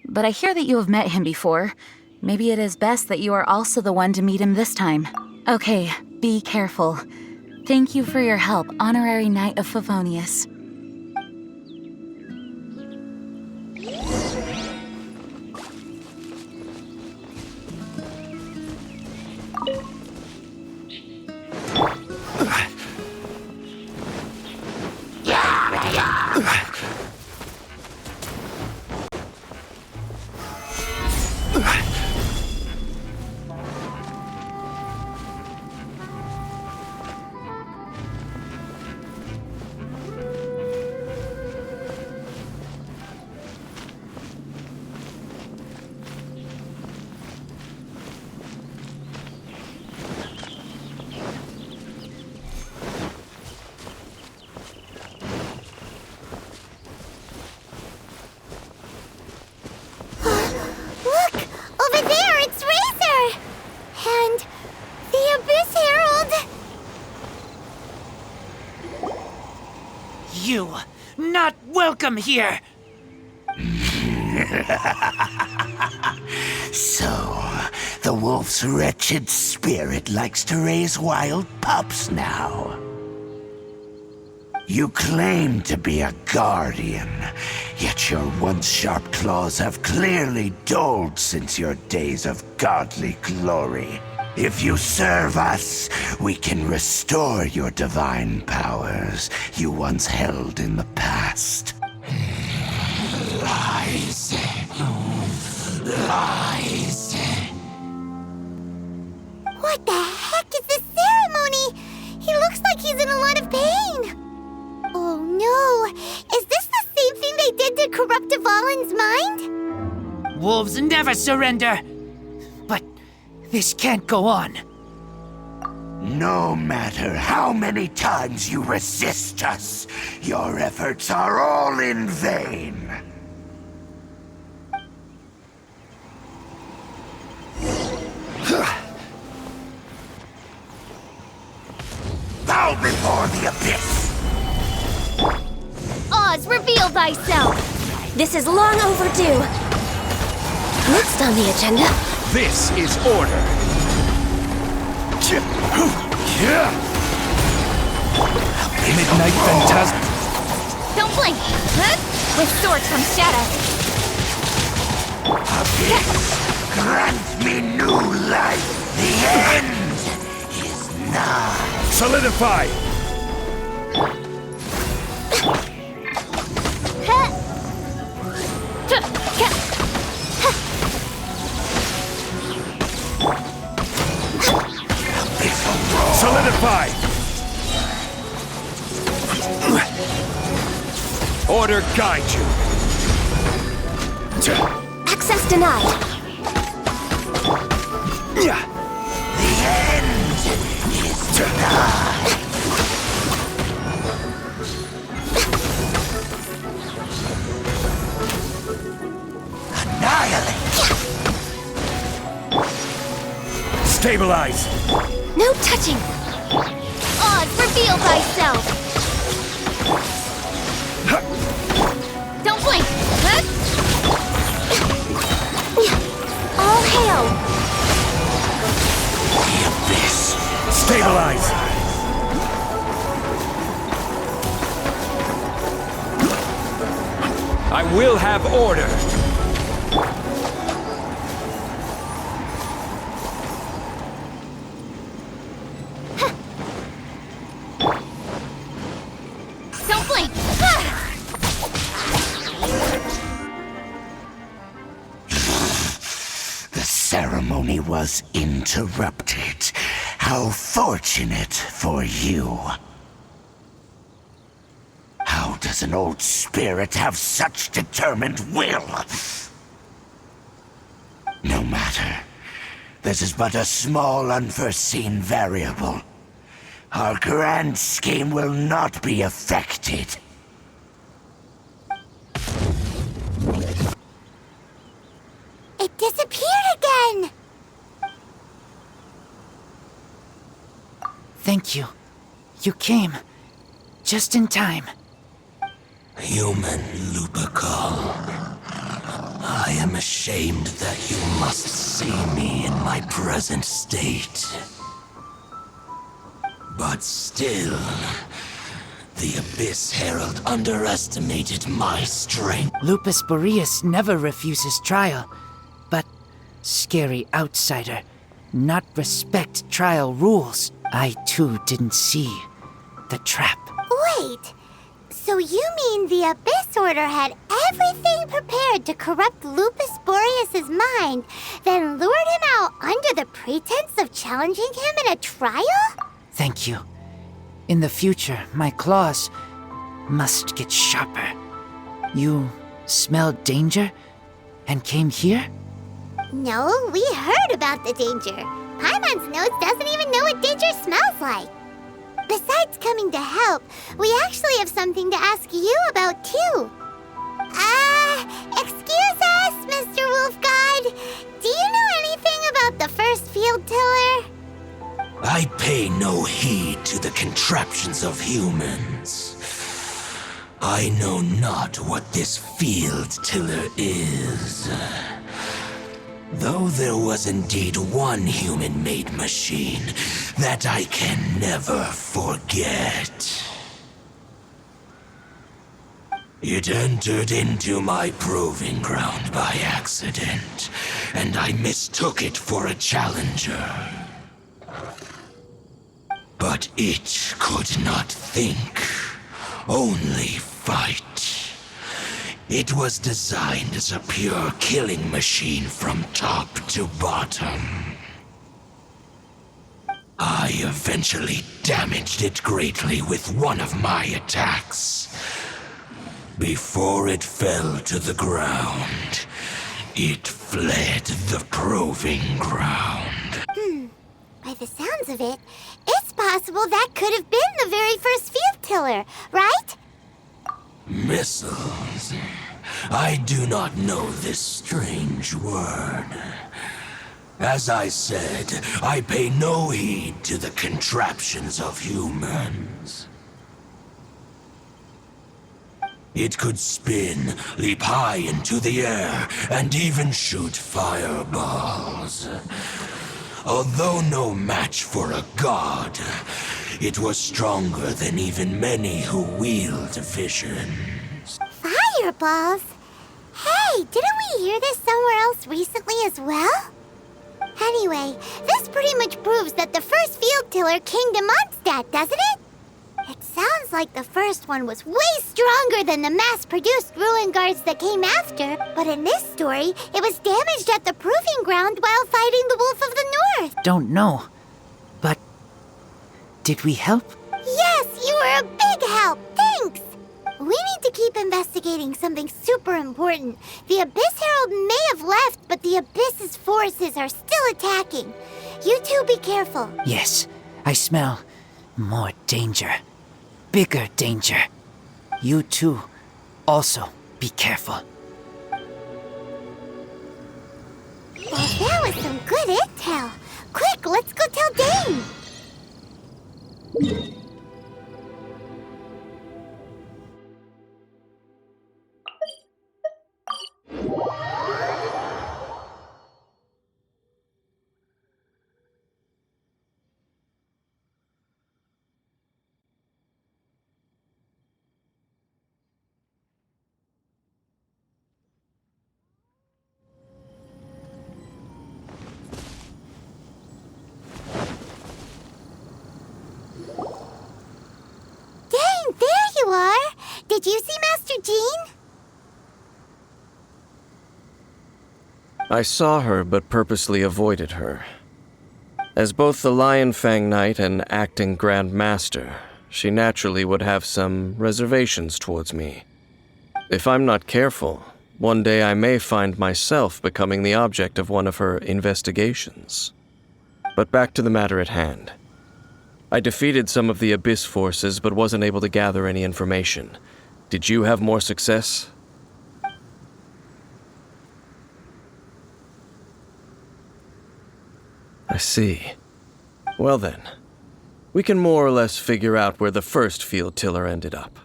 but I hear that you have met him before. Maybe it is best that you are also the one to meet him this time. Okay, be careful. Thank you for your help, Honorary Knight of Favonius. You, not welcome here! So, the wolf's wretched spirit likes to raise wild pups now. You claim to be a guardian, yet your once sharp claws have clearly dulled since your days of godly glory. If you serve us, we can restore your divine powers you once held in the past. Lies. Lies. What the heck is this ceremony? He looks like he's in a lot of pain. Oh no! Is this the wolves never surrender. But this can't go on. No matter how many times you resist us, your efforts are all in vain. Bow before the abyss! Oz, reveal thyself! This is long overdue. Next on the agenda. This is order. Midnight Phantasm. Don't blink! Huh? With swords from shadow. Abyss, grant me new life. The end is nigh. Solidify. Solidify. Order guide you. Access denied. The end is nigh. Annihilate. Stabilize. No touching. Oz, reveal thyself! Don't blink! Huh? All hail. The abyss. Stabilize. I will have order. Don't blink! The ceremony was interrupted. How fortunate for you. How does an old spirit have such determined will? No matter. This is but a small unforeseen variable. Our grand scheme will not be affected. It disappeared again! Thank you. You came. Just in time. Human Lupercal, I am ashamed that you must see me in my present state. But still, the Abyss Herald underestimated my strength. Lupus Boreas never refuses trial, but scary outsider, not respect trial rules. I too didn't see the trap. Wait, so you mean the Abyss Order had everything prepared to corrupt Lupus Boreas' mind, then lured him out under the pretense of challenging him in a trial? Thank you. In the future, my claws must get sharper. You smelled danger and came here? No, we heard about the danger. Paimon's nose doesn't even know what danger smells like. Besides coming to help, we actually have something to ask you about too. Excuse us, Mr. Wolf God. Do you know anything about the first field tiller? I pay no heed to the contraptions of humans. I know not what this field tiller is. Though there was indeed one human-made machine that I can never forget. It entered into my proving ground by accident, and I mistook it for a challenger. But it could not think, only fight. It was designed as a pure killing machine from top to bottom. I eventually damaged it greatly with one of my attacks. Before it fell to the ground, It fled the proving ground. By the sounds of it, it's possible that could have been the very first field tiller, right? Missiles. I do not know this strange word. As I said, I pay no heed to the contraptions of humans. It could spin, leap high into the air, and even shoot fireballs. Although no match for a god, it was stronger than even many who wield vision. Fireballs? Hey, didn't we hear this somewhere else recently as well? Anyway, this pretty much proves that the first field tiller came to Mondstadt, doesn't it? It sounds like the first one was way stronger than the mass-produced ruin guards that came after, but in this story, it was damaged at the proving ground while fighting the Wolf of the North. Don't know. But did we help? Yes, you were a big help. Thanks. We need to keep investigating something super important. The Abyss Herald may have left, but the Abyss's forces are still attacking. You two be careful. Yes, I smell more danger. Bigger danger. You too, also be careful. Well, that was some good intel. Quick, let's go tell Dane. Dane, there you are. Did you see Master Jean? I saw her, but purposely avoided her. As both the Lion Fang Knight and acting Grand Master, she naturally would have some reservations towards me. If I'm not careful, one day I may find myself becoming the object of one of her investigations. But back to the matter at hand. I defeated some of the Abyss forces, but wasn't able to gather any information. Did you have more success? I see. Well then, we can more or less figure out where the first field tiller ended up.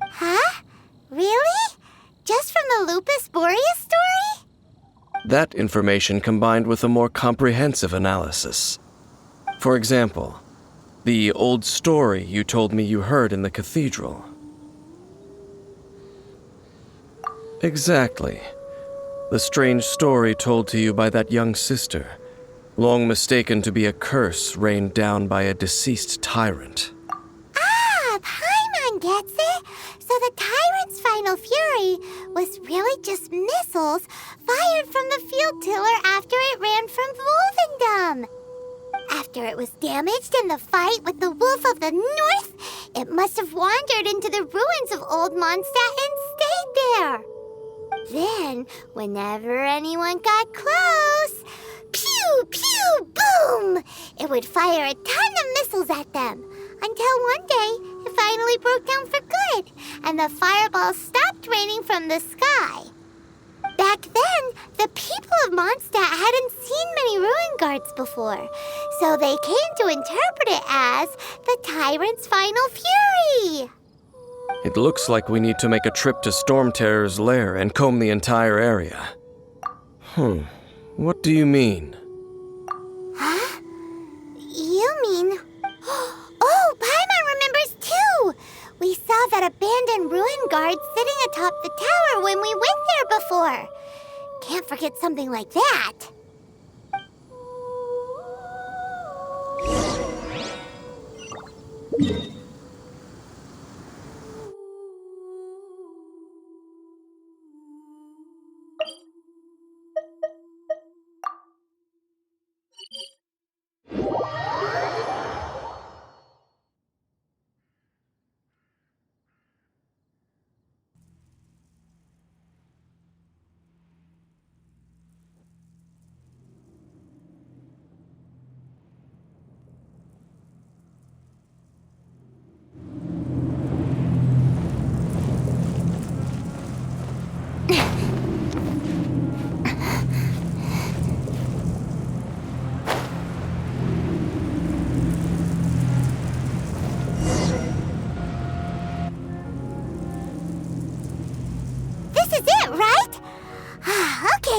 Huh? Really? Just from the Lupus Boreas story? That information combined with a more comprehensive analysis. For example, the old story you told me you heard in the cathedral. Exactly. The strange story told to you by that young sister, long mistaken to be a curse rained down by a deceased tyrant. Ah, Paimon gets it. So the tyrant's final fury was really just missiles fired from the field tiller after it ran from Wolvendom. After it was damaged in the fight with the Wolf of the North, it must have wandered into the ruins of Old Mondstadt and stayed there. Then, whenever anyone got close, pew, pew, boom! It would fire a ton of missiles at them, until one day it finally broke down for good, and the fireballs stopped raining from the sky. Back then, the people of Mondstadt hadn't seen many ruin guards before, so they came to interpret it as the tyrant's final fury. It looks like we need to make a trip to Storm Terror's lair and comb the entire area. What do you mean? Huh? You mean... Oh, Paimon remembers too! We saw that abandoned ruin guard sitting atop the tower when we went there before. Can't forget something like that.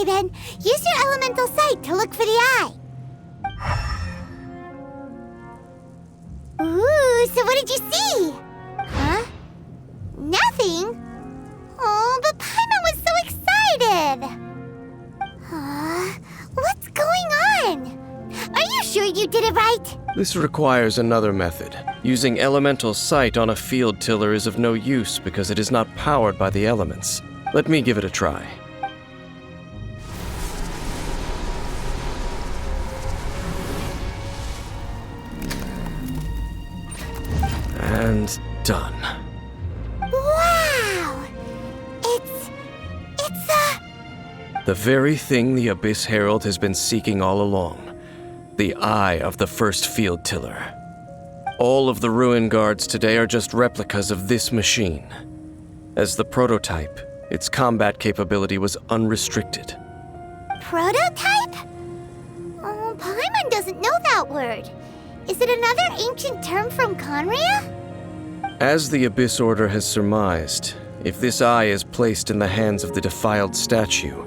then, use your elemental sight to look for the eye. Ooh, so what did you see? Huh? Nothing? Oh, but Paimon was so excited! What's going on? Are you sure you did it right? This requires another method. Using elemental sight on a field tiller is of no use because it is not powered by the elements. Let me give it a try. And done. Wow! It's the very thing the Abyss Herald has been seeking all along. The eye of the first field tiller. All of the ruin guards today are just replicas of this machine. As the prototype, its combat capability was unrestricted. Prototype? Oh, Paimon doesn't know that word. Is it another ancient term from Conria? As the Abyss Order has surmised, if this eye is placed in the hands of the defiled statue,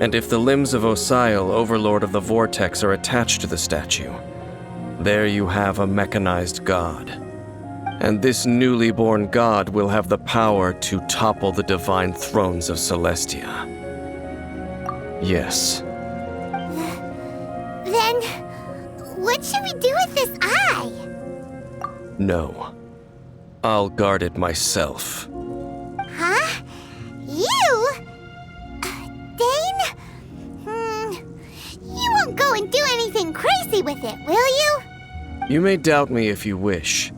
and if the limbs of Osial, Overlord of the Vortex, are attached to the statue, there you have a mechanized god. And this newly born god will have the power to topple the divine thrones of Celestia. Yes. Then, what should we do with this eye? No. I'll guard it myself. Huh? You? Dane? You won't go and do anything crazy with it, will you? You may doubt me if you wish,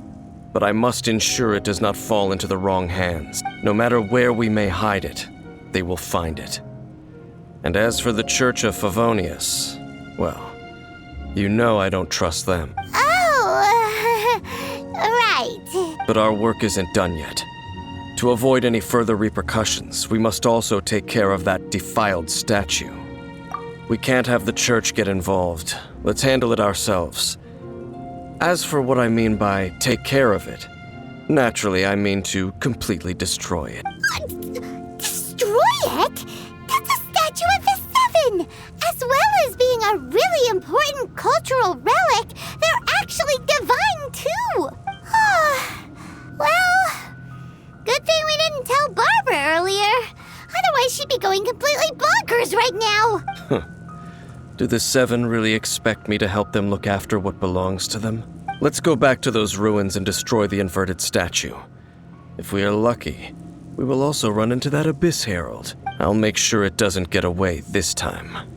but I must ensure it does not fall into the wrong hands. No matter where we may hide it, they will find it. And as for the Church of Favonius, well, you know I don't trust them. Oh, right. But our work isn't done yet. To avoid any further repercussions, we must also take care of that defiled statue. We can't have the church get involved. Let's handle it ourselves. As for what I mean by take care of it, naturally I mean to completely destroy it. Destroy it? That's a statue of the Seven! As well as being a really important cultural relic, they're actually divine too! Well, good thing we didn't tell Barbara earlier. Otherwise she'd be going completely bonkers right now! Do the Seven really expect me to help them look after what belongs to them? Let's go back to those ruins and destroy the inverted statue. If we are lucky, we will also run into that Abyss Herald. I'll make sure it doesn't get away this time.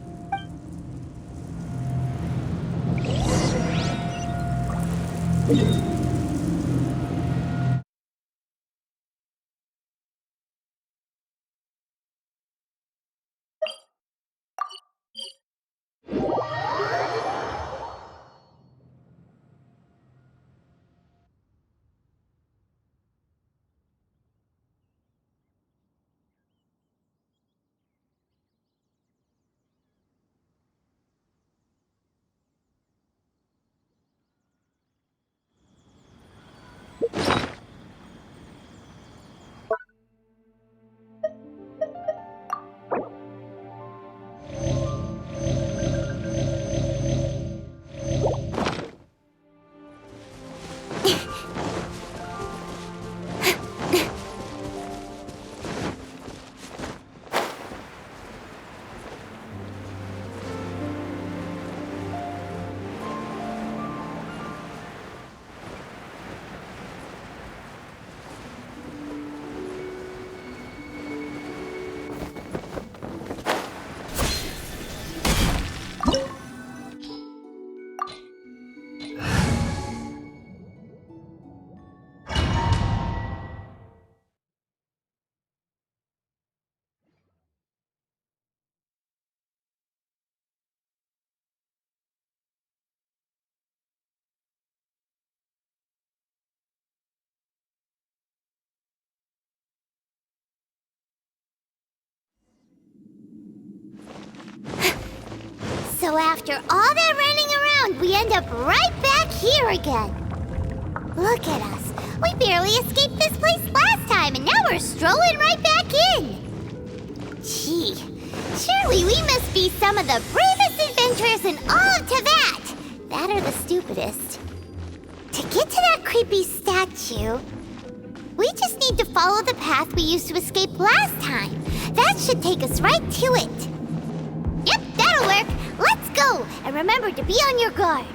So after all that running around, we end up right back here again. Look at us. We barely escaped this place last time, and now we're strolling right back in. Gee, Surely we must be some of the bravest adventurers in all of Teyvat! That are the stupidest. To get to that creepy statue, we just need to follow the path we used to escape last time. That should take us right to it. Yep, that'll work. Let's go! And remember to be on your guard.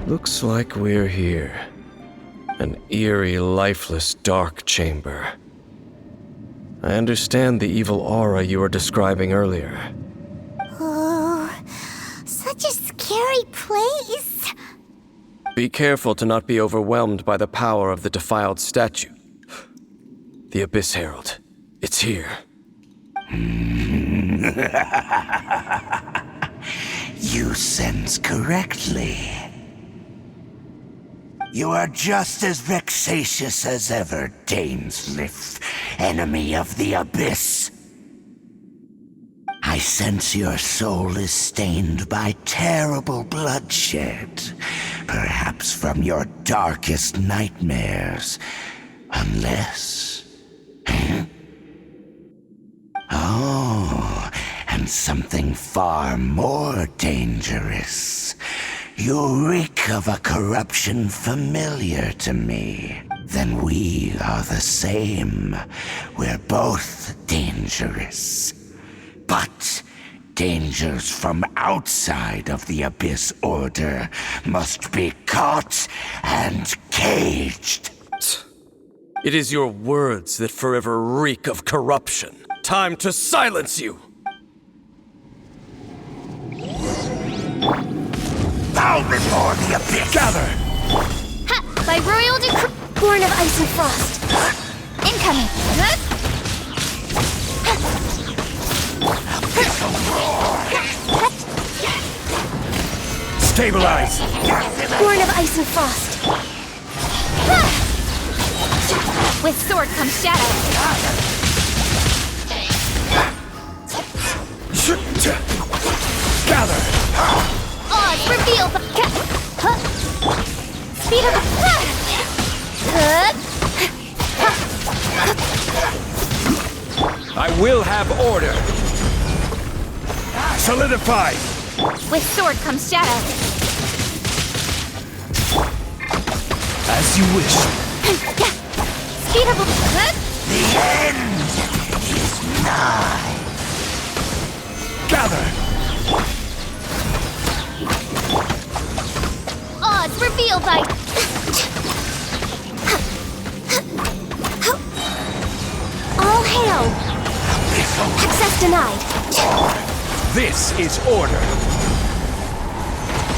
Looks like we're here. An eerie, lifeless, dark chamber. I understand the evil aura you were describing earlier. Oh, such a scary place. Be careful to not be overwhelmed by the power of the defiled statue. The Abyss Herald. It's here. You sense correctly. You are just as vexatious as ever, Dainsleif, enemy of the Abyss. I sense your soul is stained by terrible bloodshed, perhaps from your darkest nightmares, unless... Oh, and something far more dangerous. You reek of a corruption familiar to me. Then we are the same. We're both dangerous. But dangers from outside of the Abyss Order must be caught and caged. It is your words that forever reek of corruption. Time to silence you! Bow before the Abyss! Gather! Ha! By royal decree, Born of ice and frost. incoming! Stabilize! Born of ice and frost. With sword comes shadow. Gather! Odds reveal the... Speed of... I will have order! Solidify! With sword comes shadow. As you wish. Speed of... The end is nigh. Gather! Odds revealed by... All hail. Access denied. This is order!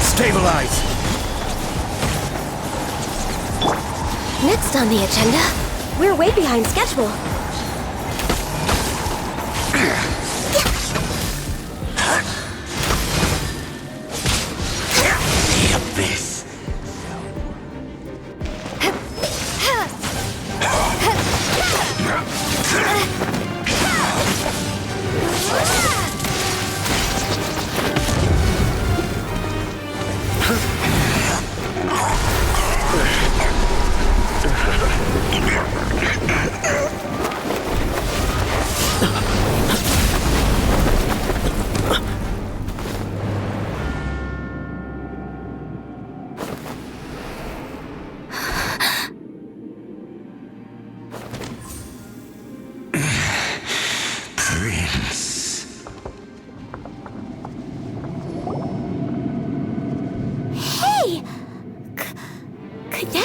Stabilize! Next on the agenda, we're way behind schedule. The Abyss.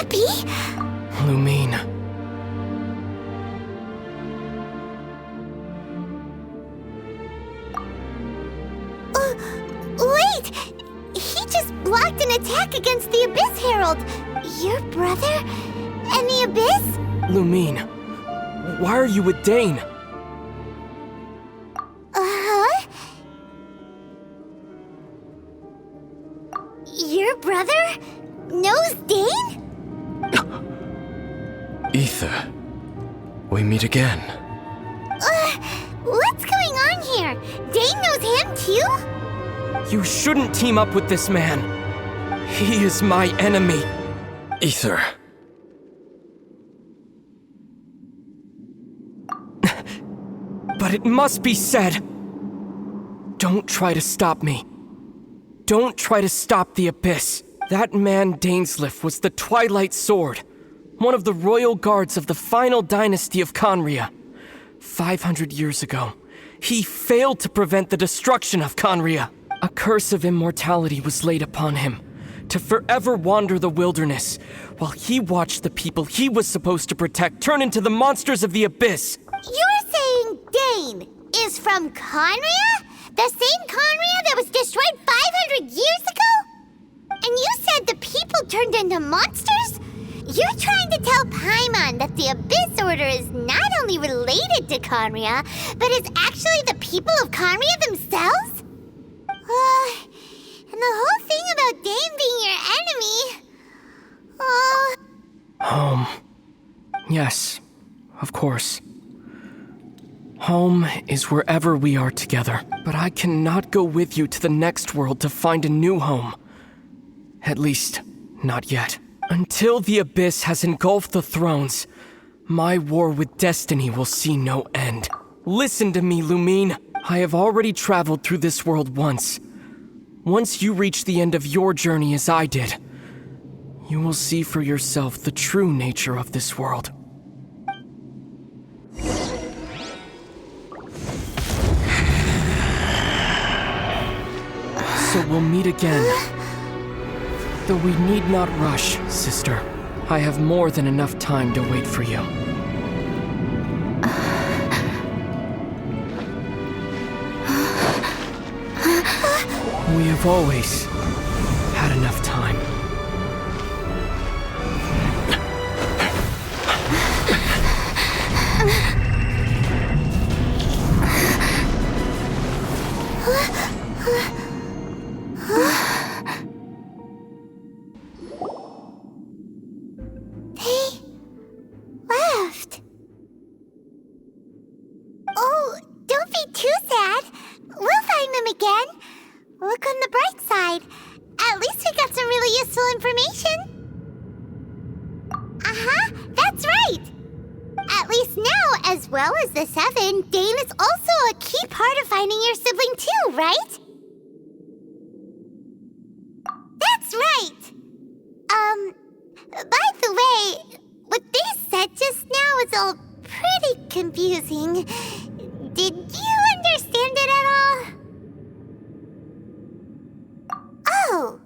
it be? Lumine. Wait! He just blocked an attack against the Abyss Herald! Your brother? And the Abyss? Lumine, why are you with Dane? Uh-huh? Your brother knows Dane? Ether, we meet again. What's going on here? Dane knows him too? You shouldn't team up with this man. He is my enemy. Ether. But it must be said. Don't try to stop me. Don't try to stop the Abyss. That man Dainsleif was the Twilight Sword, one of the royal guards of the final dynasty of Conria. 500 years ago, he failed to prevent the destruction of Conria. A curse of immortality was laid upon him, to forever wander the wilderness, while he watched the people he was supposed to protect turn into the monsters of the Abyss. You're saying Dane is from Conria? The same Conria that was destroyed 500 years ago? And you said the people turned into monsters? You're trying to tell Paimon that the Abyss Order is not only related to Conria, but is actually the people of Conria themselves? And the whole thing about Dane being your enemy... Home. Yes, of course. Home is wherever we are together, but I cannot go with you to the next world to find a new home. At least, not yet. Until the Abyss has engulfed the thrones, my war with destiny will see no end. Listen to me, Lumine. I have already traveled through this world once. Once you reach the end of your journey as I did, you will see for yourself the true nature of this world. So we'll meet again. Though we need not rush, sister. I have more than enough time to wait for you. We have always had enough time. They left. Oh, don't be too sad. We'll find them again. Look on the bright side. At least we got some really useful information. Uh-huh, that's right. At least now, as well as the Seven, Dane is also a key part of finding your sibling too, right? That's right. By the way, what they said just now is all pretty confusing. Did you understand it at all? Oh,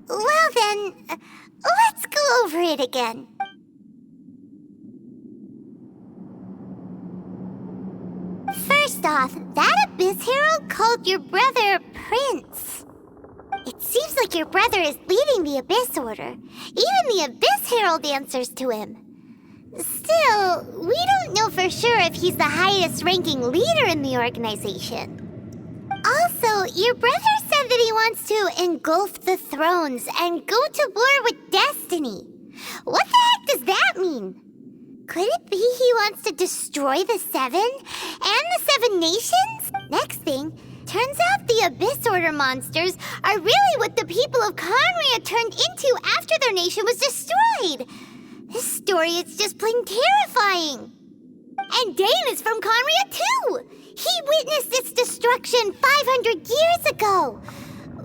well then, let's go over it again. First off, that Abyss Herald called your brother Prince. It seems like your brother is leading the Abyss Order. Even the Abyss Herald answers to him. Still, we don't know for sure if he's the highest-ranking leader in the organization. Also, your brother said that he wants to engulf the thrones and go to war with destiny. What the heck does that mean? Could it be he wants to destroy the Seven and the Seven Nations? Next thing, turns out the Abyss Order monsters are really what the people of Conria turned into after their nation was destroyed. This story is just plain terrifying. And Dane is from Conria too. He witnessed its destruction 500 years ago.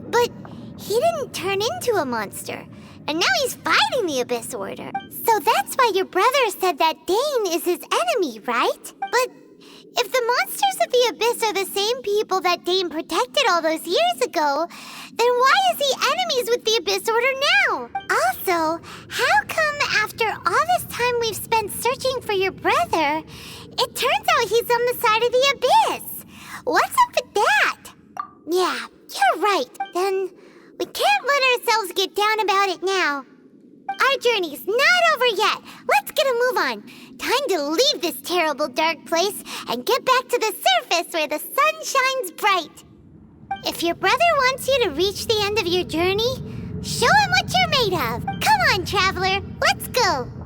But he didn't turn into a monster. And now he's fighting the Abyss Order. So that's why your brother said that Dane is his enemy, right? But if the monsters of the Abyss are the same people that Dane protected all those years ago, Then why is he enemies with the Abyss Order now? Also, how come after all this time we've spent searching for your brother, it turns out he's on the side of the Abyss? What's up with that? Yeah, you're right. Then we can't let ourselves get down about it now. Our journey's not over yet. Let's get a move on. Time to leave this terrible dark place and get back to the surface where the sun shines bright. If your brother wants you to reach the end of your journey, show him what you're made of. Come on, traveler. Let's go.